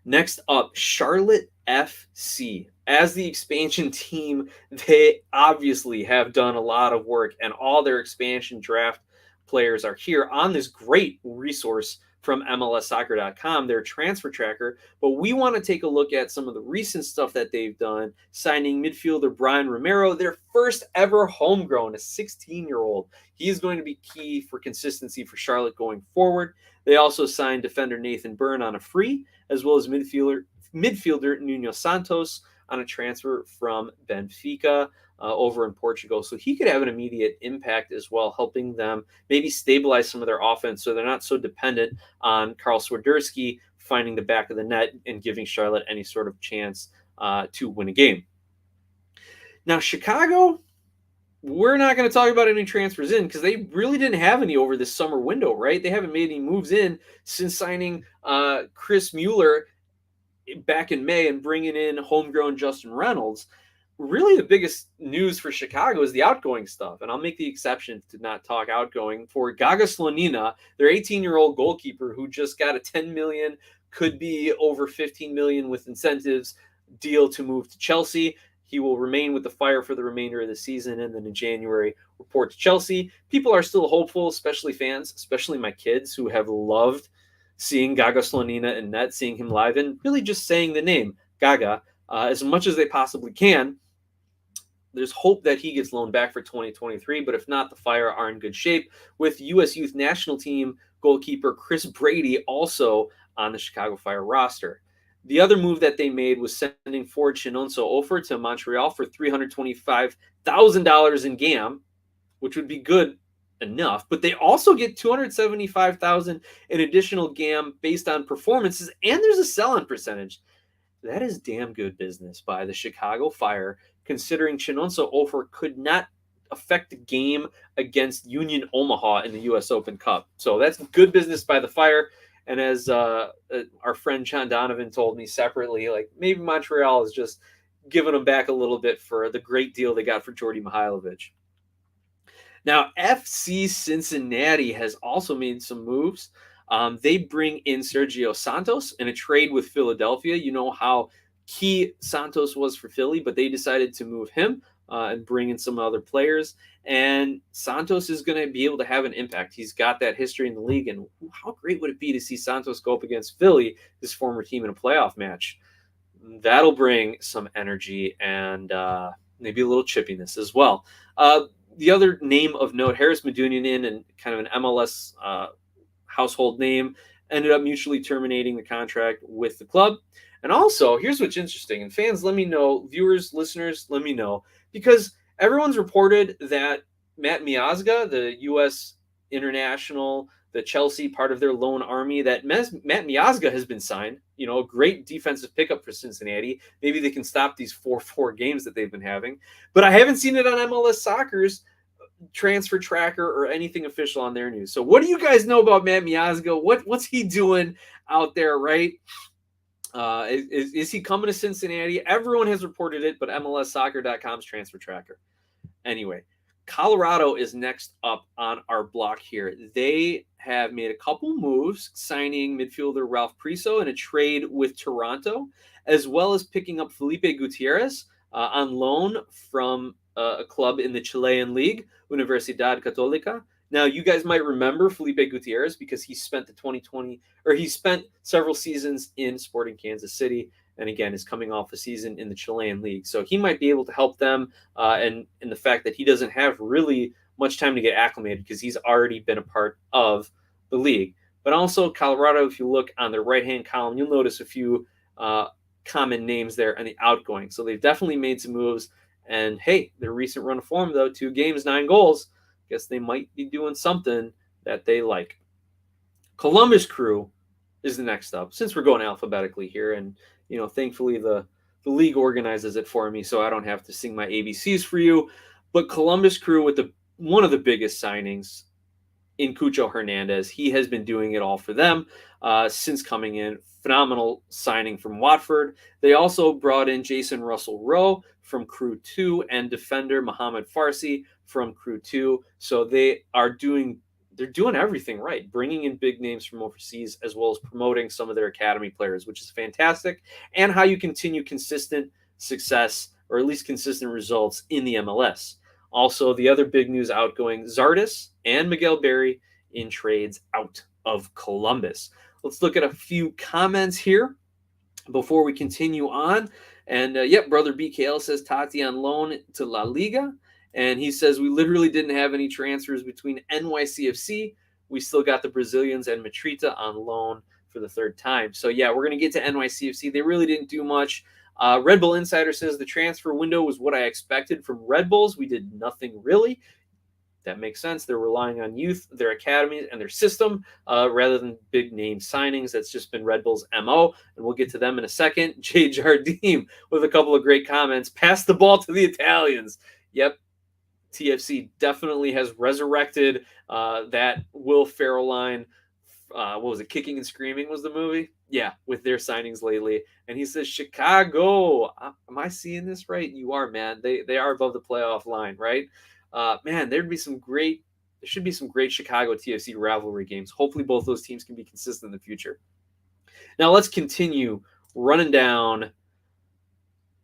Next up, Charlotte FC. As the expansion team, they obviously have done a lot of work, and all their expansion draft players are here on this great resource from MLSsoccer.com, their transfer tracker. But we want to take a look at some of the recent stuff that they've done, signing midfielder Brian Romero, their first ever homegrown, a 16-year-old. He is going to be key for consistency for Charlotte going forward. They also signed defender Nathan Byrne on a free, as well as midfielder Nuno Santos on a transfer from Benfica over in Portugal. So he could have an immediate impact as well, helping them maybe stabilize some of their offense so they're not so dependent on Karl Swiderski finding the back of the net and giving Charlotte any sort of chance to win a game. Now, Chicago, we're not going to talk about any transfers in because they really didn't have any over this summer window, right? They haven't made any moves in since signing Chris Mueller back in May and bringing in homegrown Justin Reynolds. Really, the biggest news for Chicago is the outgoing stuff, and I'll make the exception to not talk outgoing for Gaga Slonina, their 18-year-old goalkeeper who just got a $10 million, could be over $15 million with incentives deal to move to Chelsea. He will remain with the Fire for the remainder of the season, and then in January, report to Chelsea. People are still hopeful, especially fans, especially my kids who have loved seeing Gaga Slonina in net, seeing him live, and really just saying the name, Gaga, as much as they possibly can. There's hope that he gets loaned back for 2023, but if not, the Fire are in good shape with U.S. Youth National Team goalkeeper Chris Brady also on the Chicago Fire roster. The other move that they made was sending forward Chinonso Ofer to Montreal for $325,000 in GAM, which would be good enough, but they also get $275,000 in additional GAM based on performances, and there's a sell-on percentage. That is damn good business by the Chicago Fire, considering Chinonso Ofer could not affect the game against Union Omaha in the U.S. Open Cup. So that's good business by the Fire. And as our friend John Donovan told me separately, like maybe Montreal is just giving them back a little bit for the great deal they got for Jordi Mihailovic. Now, FC Cincinnati has also made some moves. They bring in Sergio Santos in a trade with Philadelphia. You know how key Santos was for Philly, but they decided to move him and bring in some other players. And Santos is going to be able to have an impact. He's got that history in the league. And how great would it be to see Santos go up against Philly, his former team, in a playoff match? That'll bring some energy and maybe a little chippiness as well. The other name of note, Harris Medunjanin, and kind of an MLS household name, ended up mutually terminating the contract with the club. And also, here's what's interesting, and fans, let me know, viewers, listeners, let me know, because everyone's reported that Matt Miazga, the U.S. international, the Chelsea part of their loan army, that Matt Miazga has been signed. You know, a great defensive pickup for Cincinnati. Maybe they can stop these 4-4 games that they've been having. But I haven't seen it on MLS Soccer's transfer tracker or anything official on their news. So what do you guys know about Matt Miazga? What's he doing out there, right? Is he coming to Cincinnati? Everyone has reported it, but MLSsoccer.com's transfer tracker. Anyway, Colorado is next up on our block here. They have made a couple moves, signing midfielder Ralph Priso in a trade with Toronto, as well as picking up Felipe Gutierrez on loan from a club in the Chilean league, Universidad Católica. Now, you guys might remember Felipe Gutierrez because he spent he spent several seasons in Sporting Kansas City, and again is coming off a season in the Chilean league. So he might be able to help them, and in the fact that he doesn't have really much time to get acclimated because he's already been a part of the league. But also Colorado, if you look on the right-hand column, you'll notice a few common names there on the outgoing. So they've definitely made some moves. And hey, their recent run of form, though, 2 games, 9 goals, guess they might be doing something that they like. Columbus Crew is the next up, since we're going alphabetically here. And, thankfully the league organizes it for me, so I don't have to sing my ABCs for you. But Columbus Crew with one of the biggest signings in Cucho Hernandez. He has been doing it all for them since coming in. Phenomenal signing from Watford. They also brought in Jason Russell-Rowe from Crew 2 and defender Mohamed Farsi from Crew 2. So they're doing everything right, bringing in big names from overseas as well as promoting some of their academy players, which is fantastic, and how you continue consistent success, or at least consistent results, in the MLS. Also, the other big news outgoing, Zardes and Miguel Berry in trades out of Columbus. Let's look at a few comments here before we continue on. And Brother BKL says Tati on loan to La Liga. And he says, we literally didn't have any transfers between NYCFC. We still got the Brazilians and Matrita on loan for the 3rd time. So, we're going to get to NYCFC. They really didn't do much. Red Bull Insider says the transfer window was what I expected from Red Bulls. We did nothing really. That makes sense. They're relying on youth, their academies, and their system rather than big name signings. That's just been Red Bull's MO, and we'll get to them in a second. Jay Jardim with a couple of great comments. Pass the ball to the Italians. Yep. TFC definitely has resurrected that Will Ferrell line. What was it? Kicking and Screaming was the movie? Yeah, with their signings lately. And he says, Chicago. Am I seeing this right? You are, man. They are above the playoff line, right? Man, there should be some great Chicago TFC rivalry games. Hopefully both those teams can be consistent in the future. Now let's continue running down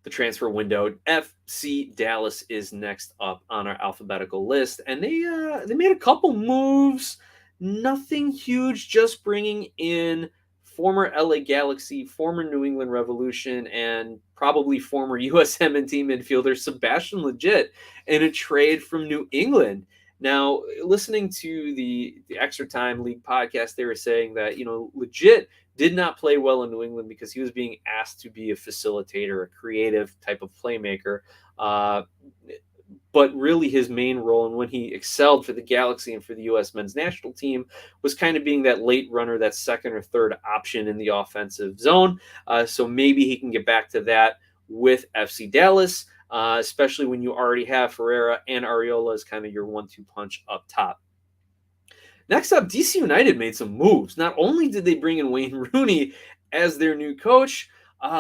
the transfer window. FC Dallas is next up on our alphabetical list, and they made a couple moves. Nothing huge, just bringing in former LA Galaxy, former New England Revolution, and probably former USMNT midfielder Sebastian Legit in a trade from New England. Now, listening to the Extra Time League podcast, they were saying that, Legit did not play well in New England because he was being asked to be a facilitator, a creative type of playmaker. But really his main role, and when he excelled for the Galaxy and for the U.S. men's national team, was kind of being that late runner, that second or third option in the offensive zone. So maybe he can get back to that with FC Dallas, especially when you already have Ferreira and Areola as kind of your 1-2 punch up top. Next up, DC United made some moves. Not only did they bring in Wayne Rooney as their new coach,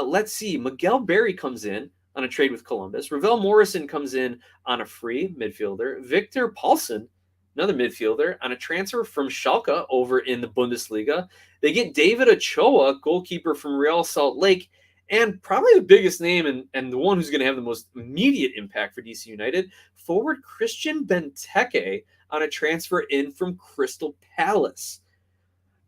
let's see, Miguel Berry comes in on a trade with Columbus. Ravel Morrison comes in on a free midfielder. Victor Paulsen, another midfielder, on a transfer from Schalke over in the Bundesliga. They get David Ochoa, goalkeeper from Real Salt Lake, and probably the biggest name and the one who's going to have the most immediate impact for DC United, forward Christian Benteke on a transfer in from Crystal Palace.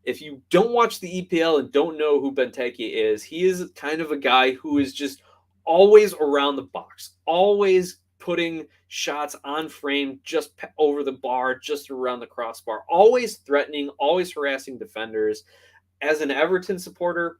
If you don't watch the EPL and don't know who Benteke is, he is kind of a guy who is just always around the box, always putting shots on frame, just over the bar, just around the crossbar, always threatening, always harassing defenders. As an Everton supporter,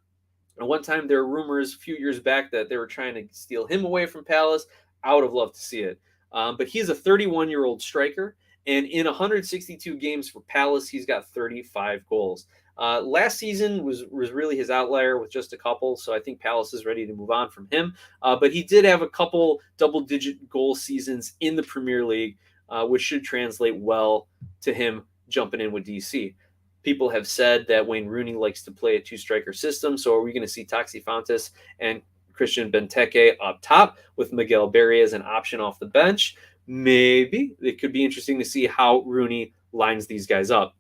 at one time there were rumors a few years back that they were trying to steal him away from Palace. I would have loved to see it. But he's a 31-year-old striker, and in 162 games for Palace, he's got 35 goals. Last season was really his outlier with just a couple, so I think Palace is ready to move on from him. But he did have a couple double-digit goal seasons in the Premier League, which should translate well to him jumping in with DC. People have said that Wayne Rooney likes to play a 2-striker system, so are we going to see Taxi Fontes and Christian Benteke up top with Miguel Berry as an option off the bench? Maybe. It could be interesting to see how Rooney lines these guys up.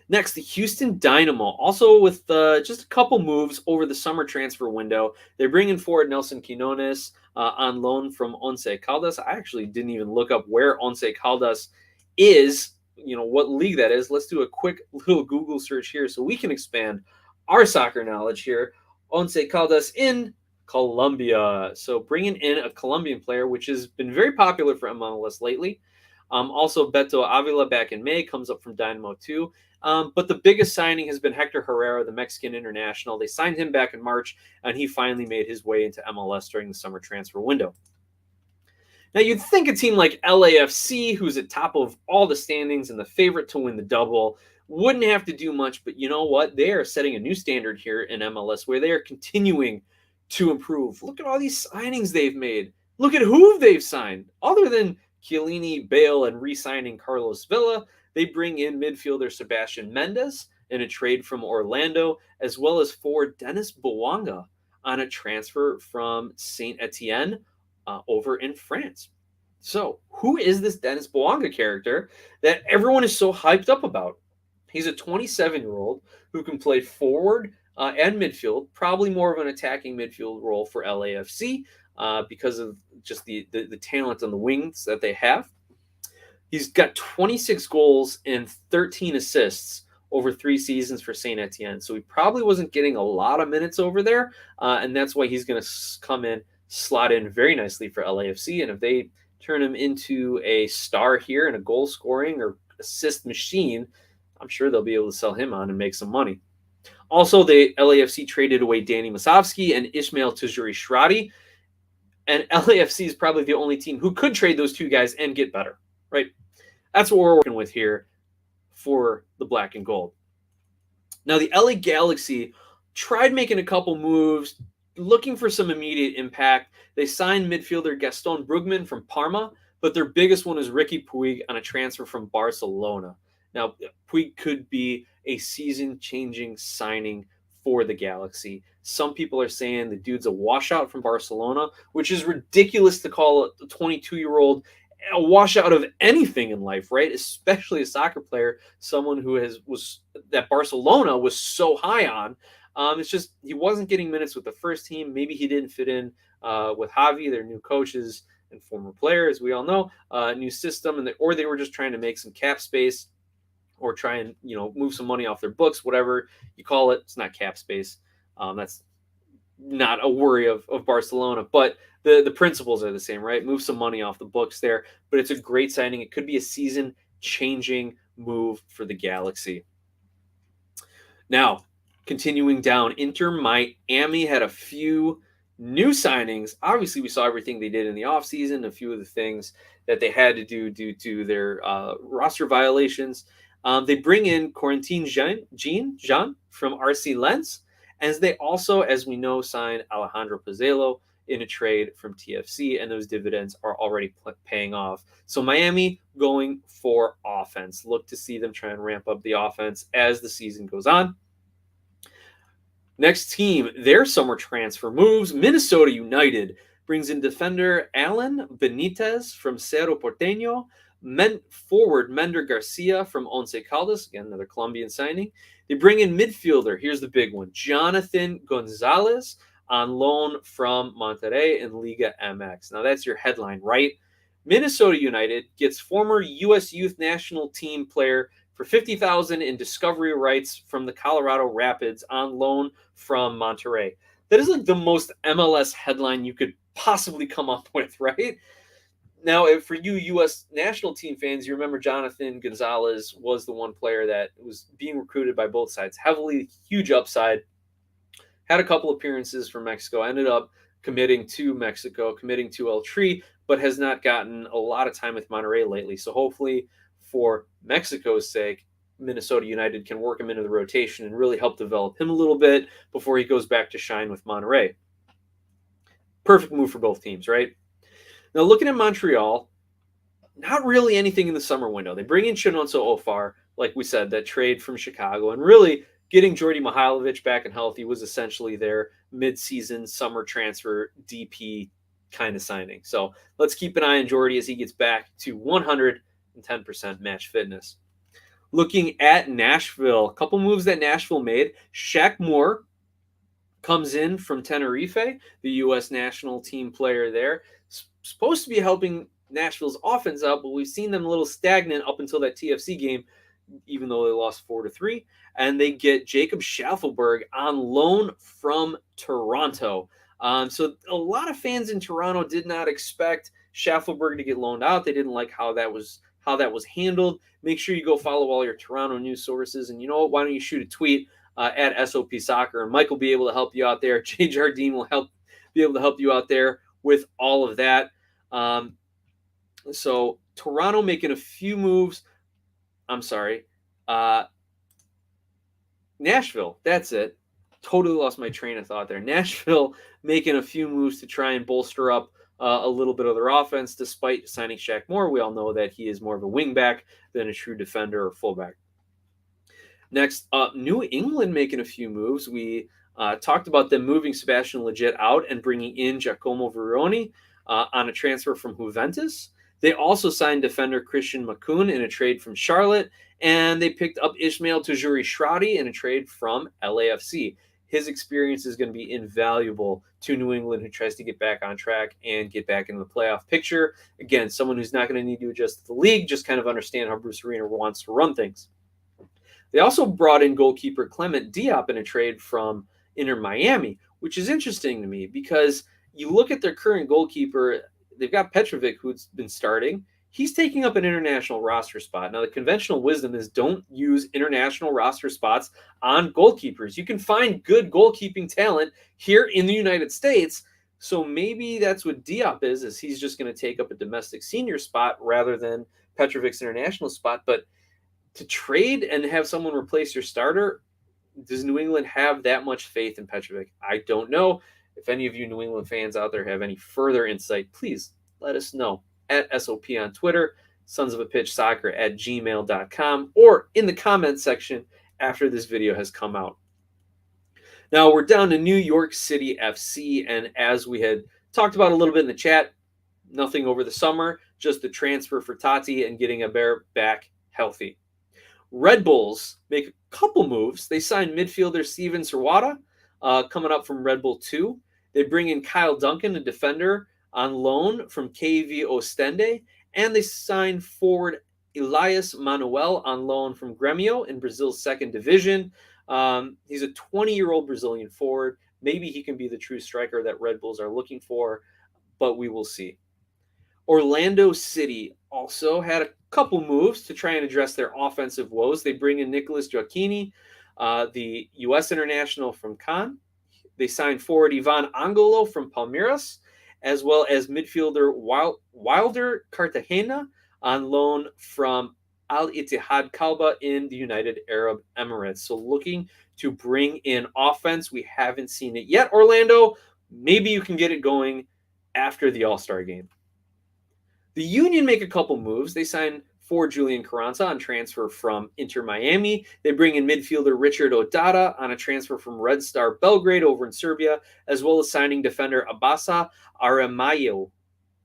Next, the Houston Dynamo, also with just a couple moves over the summer transfer window. They're bringing forward Nelson Quinones on loan from Once Caldas. I actually didn't even look up where Once Caldas is, what league that is. Let's do a quick little Google search here so we can expand our soccer knowledge here. Once Caldas in Colombia. So bringing in a Colombian player, which has been very popular for MLS lately. Also, Beto Avila back in May comes up from Dynamo 2. But the biggest signing has been Hector Herrera, the Mexican international. They signed him back in March, and he finally made his way into MLS during the summer transfer window. Now, you'd think a team like LAFC, who's at top of all the standings and the favorite to win the double, wouldn't have to do much, but you know what? They are setting a new standard here in MLS where they are continuing to improve. Look at all these signings they've made. Look at who they've signed. Other than Chiellini, Bale, and re-signing Carlos Vela, they bring in midfielder Sebastian Mendes in a trade from Orlando, as well as forward Dennis Bouanga on a transfer from Saint Etienne over in France. So, who is this Dennis Bouanga character that everyone is so hyped up about? He's a 27-year-old who can play forward and midfield, probably more of an attacking midfield role for LAFC because of just the talent on the wings that they have. He's got 26 goals and 13 assists over 3 seasons for Saint Etienne. So he probably wasn't getting a lot of minutes over there, and that's why he's going to come in, slot in very nicely for LAFC. And if they turn him into a star here and a goal scoring or assist machine, I'm sure they'll be able to sell him on and make some money. Also, the LAFC traded away Danny Masovsky and Ismail Tajuri-Shradi, and LAFC is probably the only team who could trade those two guys and get better, right? That's what we're working with here for the black and gold. Now, the LA Galaxy tried making a couple moves, looking for some immediate impact. They signed midfielder Gaston Brugman from Parma, but their biggest one is Ricky Puig on a transfer from Barcelona. Now, Puig could be a season-changing signing for the Galaxy. Some people are saying the dude's a washout from Barcelona, which is ridiculous to call a 22-year-old a washout of anything in life, right? Especially a soccer player, someone who was that Barcelona was so high on. It's just he wasn't getting minutes with the first team. Maybe he didn't fit in with Javi, their new coaches and former player, as we all know, new system, or they were just trying to make some cap space or try and move some money off their books, whatever you call it. It's not cap space. That's not a worry of Barcelona, but the principles are the same, right? Move some money off the books there, but it's a great signing. It could be a season-changing move for the Galaxy. Now, continuing down, Inter Miami had a few new signings. Obviously, we saw everything they did in the offseason, a few of the things that they had to do due to their roster violations. They bring in Corentin Jean from RC Lens, as they also, as we know, signed Alejandro Pozzelo in a trade from TFC, and those dividends are already paying off. So Miami going for offense. Look to see them try and ramp up the offense as the season goes on. Next team, their summer transfer moves. Minnesota United brings in defender Alan Benitez from Cerro Porteño, forward Mender Garcia from Once Caldas, again, another Colombian signing. They bring in midfielder, here's the big one, Jonathan Gonzalez on loan from Monterrey in Liga MX. Now that's your headline, right? Minnesota United gets former U.S. Youth National Team player for $50,000 in discovery rights from the Colorado Rapids on loan from Monterrey. That is like the most MLS headline you could possibly come up with, right? Now, for you U.S. national team fans, you remember Jonathan Gonzalez was the one player that was being recruited by both sides heavily, huge upside, had a couple appearances for Mexico, ended up committing to Mexico, committing to El Tri, but has not gotten a lot of time with Monterrey lately. So hopefully for Mexico's sake, Minnesota United can work him into the rotation and really help develop him a little bit before he goes back to shine with Monterrey. Perfect move for both teams, right? Now, looking at Montreal, not really anything in the summer window. They bring in Chinonso Ofar, like we said, that trade from Chicago, and really getting Jordi Mihailovic back and healthy was essentially their mid-season summer transfer DP kind of signing. So let's keep an eye on Jordy as he gets back to 110% match fitness. Looking at Nashville, a couple moves that Nashville made. Shaq Moore comes in from Tenerife, the U.S. national team player there. Supposed to be helping Nashville's offense out, but we've seen them a little stagnant up until that TFC game, even though they lost 4-3. And they get Jacob Schaffelberg on loan from Toronto. So a lot of fans in Toronto did not expect Schaffelberg to get loaned out. They didn't like how that was handled. Make sure you go follow all your Toronto news sources. And you know what? Why don't you shoot a tweet at SOP Soccer, and Mike will be able to help you out there. Jay Jardine will be able to help you out there with all of that. So Toronto making a few moves. I'm sorry. Nashville, that's it. Totally lost my train of thought there. Nashville making a few moves to try and bolster up a little bit of their offense, despite signing Shaq Moore. We all know that he is more of a wingback than a true defender or fullback. Next up, New England making a few moves. We talked about them moving Sebastian Lletget out and bringing in Giacomo Veroni on a transfer from Juventus. They also signed defender Christian Makoun in a trade from Charlotte, and they picked up Ismail Tajuri-Shradi in a trade from LAFC. His experience is going to be invaluable to New England, who tries to get back on track and get back into the playoff picture. Again, someone who's not going to need to adjust to the league, just kind of understand how Bruce Arena wants to run things. They also brought in goalkeeper Clement Diop in a trade from Inter Miami, which is interesting to me because you look at their current goalkeeper, they've got Petrovic, who's been starting. He's taking up an international roster spot. Now, the conventional wisdom is don't use international roster spots on goalkeepers. You can find good goalkeeping talent here in the United States. So maybe that's what Diop is he's just going to take up a domestic senior spot rather than Petrovic's international spot. But to trade and have someone replace your starter, does New England have that much faith in Petrovic? I don't know. If any of you New England fans out there have any further insight, please let us know at SOP on Twitter, sonsofapitchsoccer@gmail.com, or in the comment section after this video has come out. Now we're down to New York City FC, and as we had talked about a little bit in the chat, nothing over the summer, just the transfer for Tati and getting a bear back healthy. Red Bulls make a couple moves. They signed midfielder Steven Serwata, coming up from Red Bull 2. They bring in Kyle Duncan, a defender, on loan from KV Ostende. And they signed forward Elias Manuel on loan from Grêmio in Brazil's second division. He's a 20-year-old Brazilian forward. Maybe he can be the true striker that Red Bulls are looking for, but we will see. Orlando City also had a couple moves to try and address their offensive woes. They bring in Nicholas Gioacchini, the U.S. international from Cannes. They signed forward Ivan Angolo from Palmeiras, as well as midfielder Wilder Cartagena on loan from Al Ittihad Kalba in the United Arab Emirates. So looking to bring in offense. We haven't seen it yet, Orlando. Maybe you can get it going after the All-Star game. The Union make a couple moves. They sign for Julian Carranza on transfer from Inter Miami. They bring in midfielder Richard Odata on a transfer from Red Star Belgrade over in Serbia, as well as signing defender Abasa Aramayo.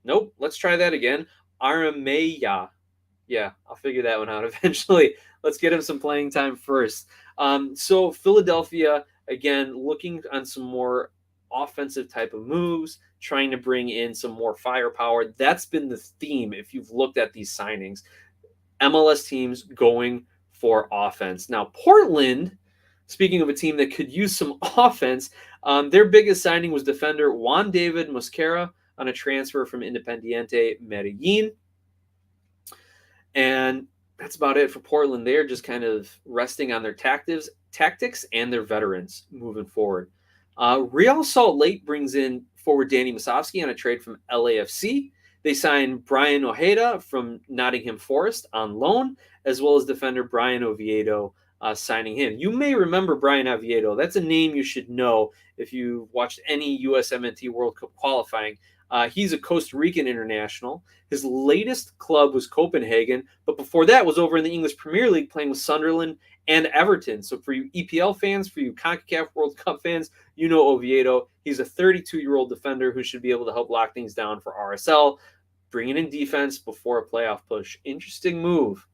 Nope, let's try that again. Aramaya. Yeah, I'll figure that one out eventually. Let's get him some playing time first. So Philadelphia, again, looking on some more offensive type of moves, trying to bring in some more firepower. That's been the theme if you've looked at these signings. MLS teams going for offense. Now, Portland, speaking of a team that could use some offense, their biggest signing was defender Juan David Mosquera on a transfer from Independiente Medellin. And that's about it for Portland. They're just kind of resting on their tactics and their veterans moving forward. Real Salt Lake brings in forward Danny Musovski on a trade from LAFC. They signed Brian Ojeda from Nottingham Forest on loan, as well as defender Brian Oviedo signing him. You may remember Brian Oviedo. That's a name you should know if you watched any USMNT World Cup qualifying. He's a Costa Rican international. His latest club was Copenhagen, but before that was over in the English Premier League playing with Sunderland and Everton. So for you EPL fans, for you CONCACAF World Cup fans, you know Oviedo. He's a 32-year-old defender who should be able to help lock things down for RSL, bringing in defense before a playoff push. Interesting move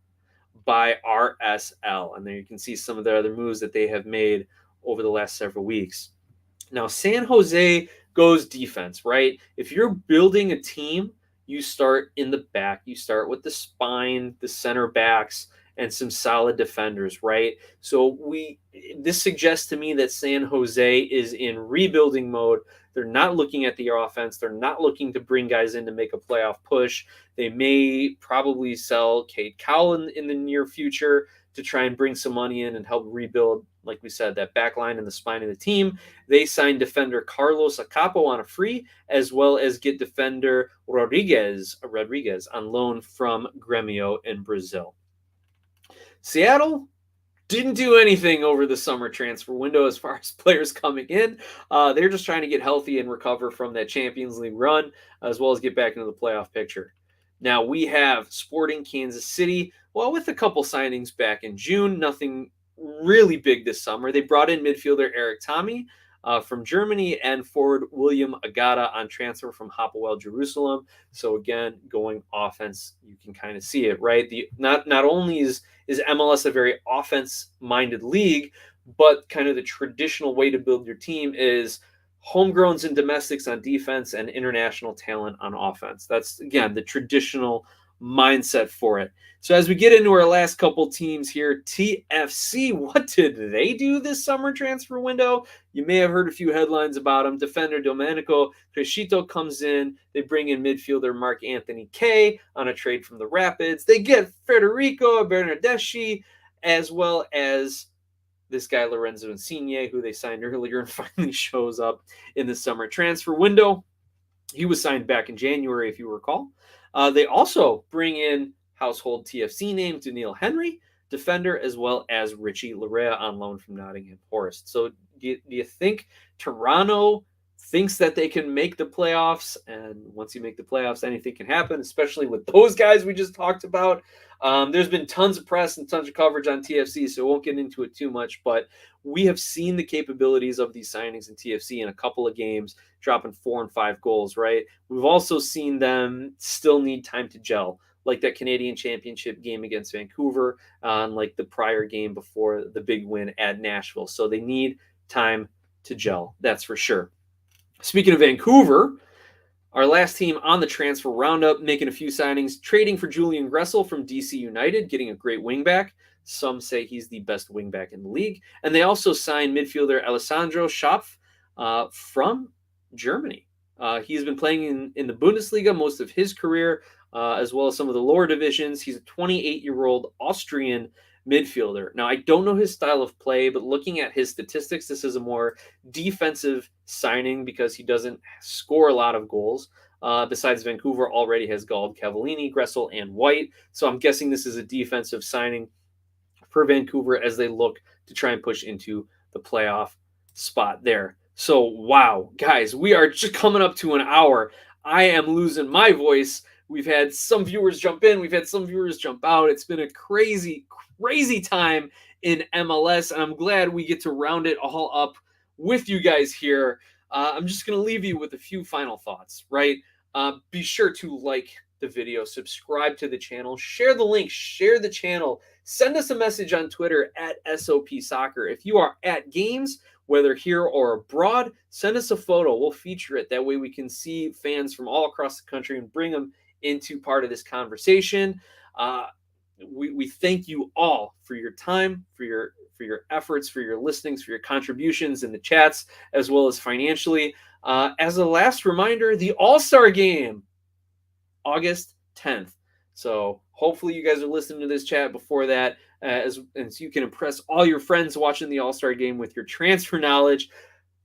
by RSL. And there you can see some of the other moves that they have made over the last several weeks. Now, San Jose goes defense, right? If you're building a team, you start in the back. You start with the spine, the center backs, and some solid defenders, right? So this suggests to me that San Jose is in rebuilding mode. They're not looking at the offense. They're not looking to bring guys in to make a playoff push. They may probably sell Cade Cowell in the near future to try and bring some money in and help rebuild, like we said, that back line and the spine of the team. They signed defender Carlos Acapo on a free, as well as get defender Rodriguez on loan from Grêmio in Brazil. Seattle didn't do anything over the summer transfer window as far as players coming in. They're just trying to get healthy and recover from that Champions League run, as well as get back into the playoff picture. Now we have Sporting Kansas City, well, with a couple signings back in June, nothing really big this summer. They brought in midfielder Eric Tommy from Germany and forward William Agata on transfer from Hapoel Jerusalem. So again, going offense, you can kind of see it, right? Not only is MLS a very offense-minded league, but kind of the traditional way to build your team is homegrowns and domestics on defense and international talent on offense. That's, again, the traditional mindset for it. So as we get into our last couple teams here, TFC, what did they do this summer transfer window? You may have heard a few headlines about them. Defender Domenico Crescito comes in. They bring in midfielder Mark Anthony Kaye on a trade from the Rapids. They get Federico Bernardeschi, as well as this guy Lorenzo Insigne, who they signed earlier and finally shows up in the summer transfer window. He was signed back in January, if you recall. They also bring in household TFC name Daniil Henry, defender, as well as Richie Larea on loan from Nottingham Forest. So do you think Toronto thinks that they can make the playoffs? And once you make the playoffs, anything can happen, especially with those guys we just talked about. There's been tons of press and tons of coverage on TFC, so I won't get into it too much, but we have seen the capabilities of these signings in TFC in a couple of games, dropping 4 and 5 goals, right? We've also seen them still need time to gel, like that Canadian Championship game against Vancouver, like the prior game before the big win at Nashville. So they need time to gel, that's for sure. Speaking of Vancouver, our last team on the transfer roundup, making a few signings, trading for Julian Gressel from DC United, getting a great wingback. Some say he's the best wingback in the league. And they also signed midfielder Alessandro Schopf from Germany. He's been playing in the Bundesliga most of his career, as well as some of the lower divisions. He's a 28-year-old Austrian midfielder. Now, I don't know his style of play, but looking at his statistics, this is a more defensive signing because he doesn't score a lot of goals. Besides, Vancouver already has Galled, Cavallini, Gressel, and White. So I'm guessing this is a defensive signing for Vancouver as they look to try and push into the playoff spot there. So, wow, guys, we are just coming up to an hour. I am losing my voice. We've had some viewers jump in. We've had some viewers jump out. It's been a crazy time in MLS, and I'm glad we get to round it all up with you guys here. I'm just going to leave you with a few final thoughts, right? Be sure to like the video, subscribe to the channel, share the link, share the channel, send us a message on Twitter at SOP Soccer. If you are at games, whether here or abroad, send us a photo. We'll feature it. That way we can see fans from all across the country and bring them into part of this conversation. We thank you all for your time, for your efforts, for your listenings, for your contributions in the chats, as well as financially. As a last reminder, the All-Star Game, August 10th. So hopefully you guys are listening to this chat before that, as you can impress all your friends watching the All-Star Game with your transfer knowledge.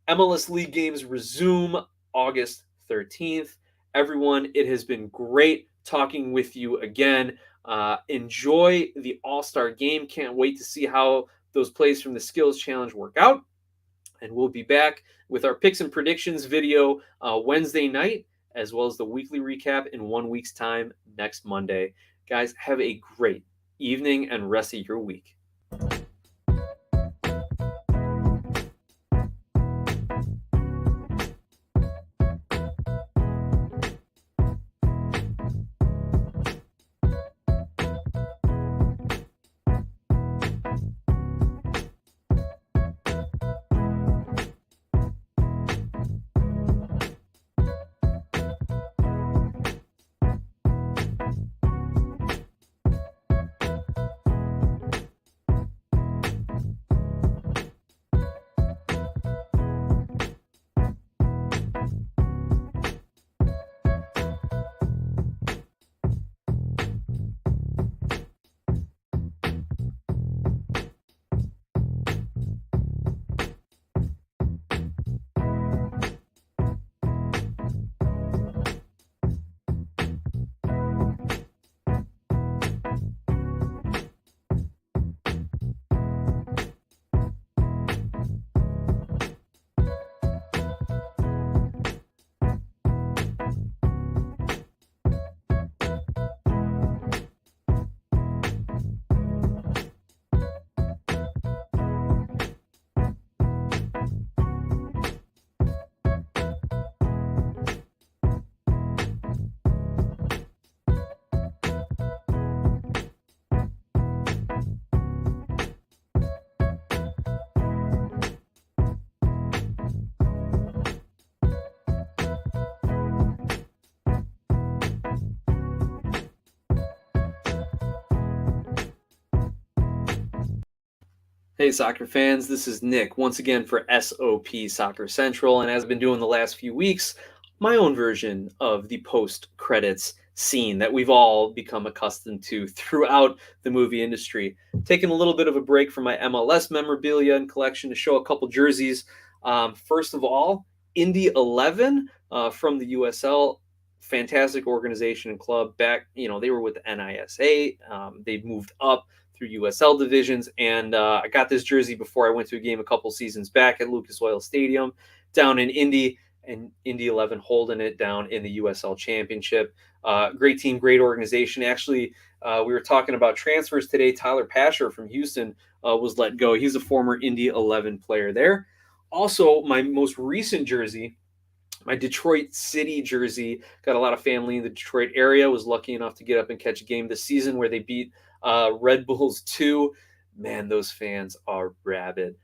MLS League games resume August 13th. Everyone, it has been great talking with you again. Enjoy the All-Star Game. Can't wait to see how those plays from the Skills Challenge work out. And we'll be back with our picks and predictions video Wednesday night, as well as the weekly recap in 1 week's time next Monday. Guys, have a great evening and rest of your week. Hey, soccer fans, this is Nick once again for SOP Soccer Central. And as I've been doing the last few weeks, my own version of the post credits scene that we've all become accustomed to throughout the movie industry. Taking a little bit of a break from my MLS memorabilia and collection to show a couple jerseys. First of all, Indy 11 from the USL. Fantastic organization and club. Back, they were with the NISA. They've moved up through USL divisions. And I got this jersey before I went to a game a couple seasons back at Lucas Oil Stadium down in Indy, and Indy 11 holding it down in the USL Championship. Great team, great organization. Actually, we were talking about transfers today. Tyler Pasher from Houston was let go. He's a former Indy 11 player there. Also, my most recent jersey, my Detroit City jersey. Got a lot of family in the Detroit area. Was lucky enough to get up and catch a game this season where they beat Red Bulls 2. Man, those fans are rabid.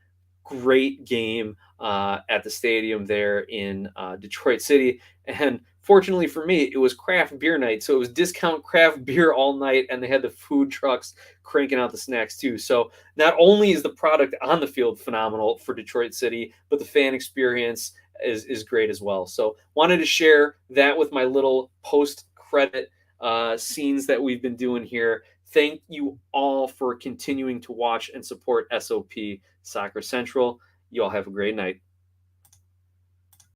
Great game at the stadium there in Detroit City. And fortunately for me, it was craft beer night. So it was discount craft beer all night, and they had the food trucks cranking out the snacks too. So not only is the product on the field phenomenal for Detroit City, but the fan experience is great as well. So wanted to share that with my little post credit scenes that we've been doing here. Thank you all for continuing to watch and support SOP Soccer Central. You all have a great night.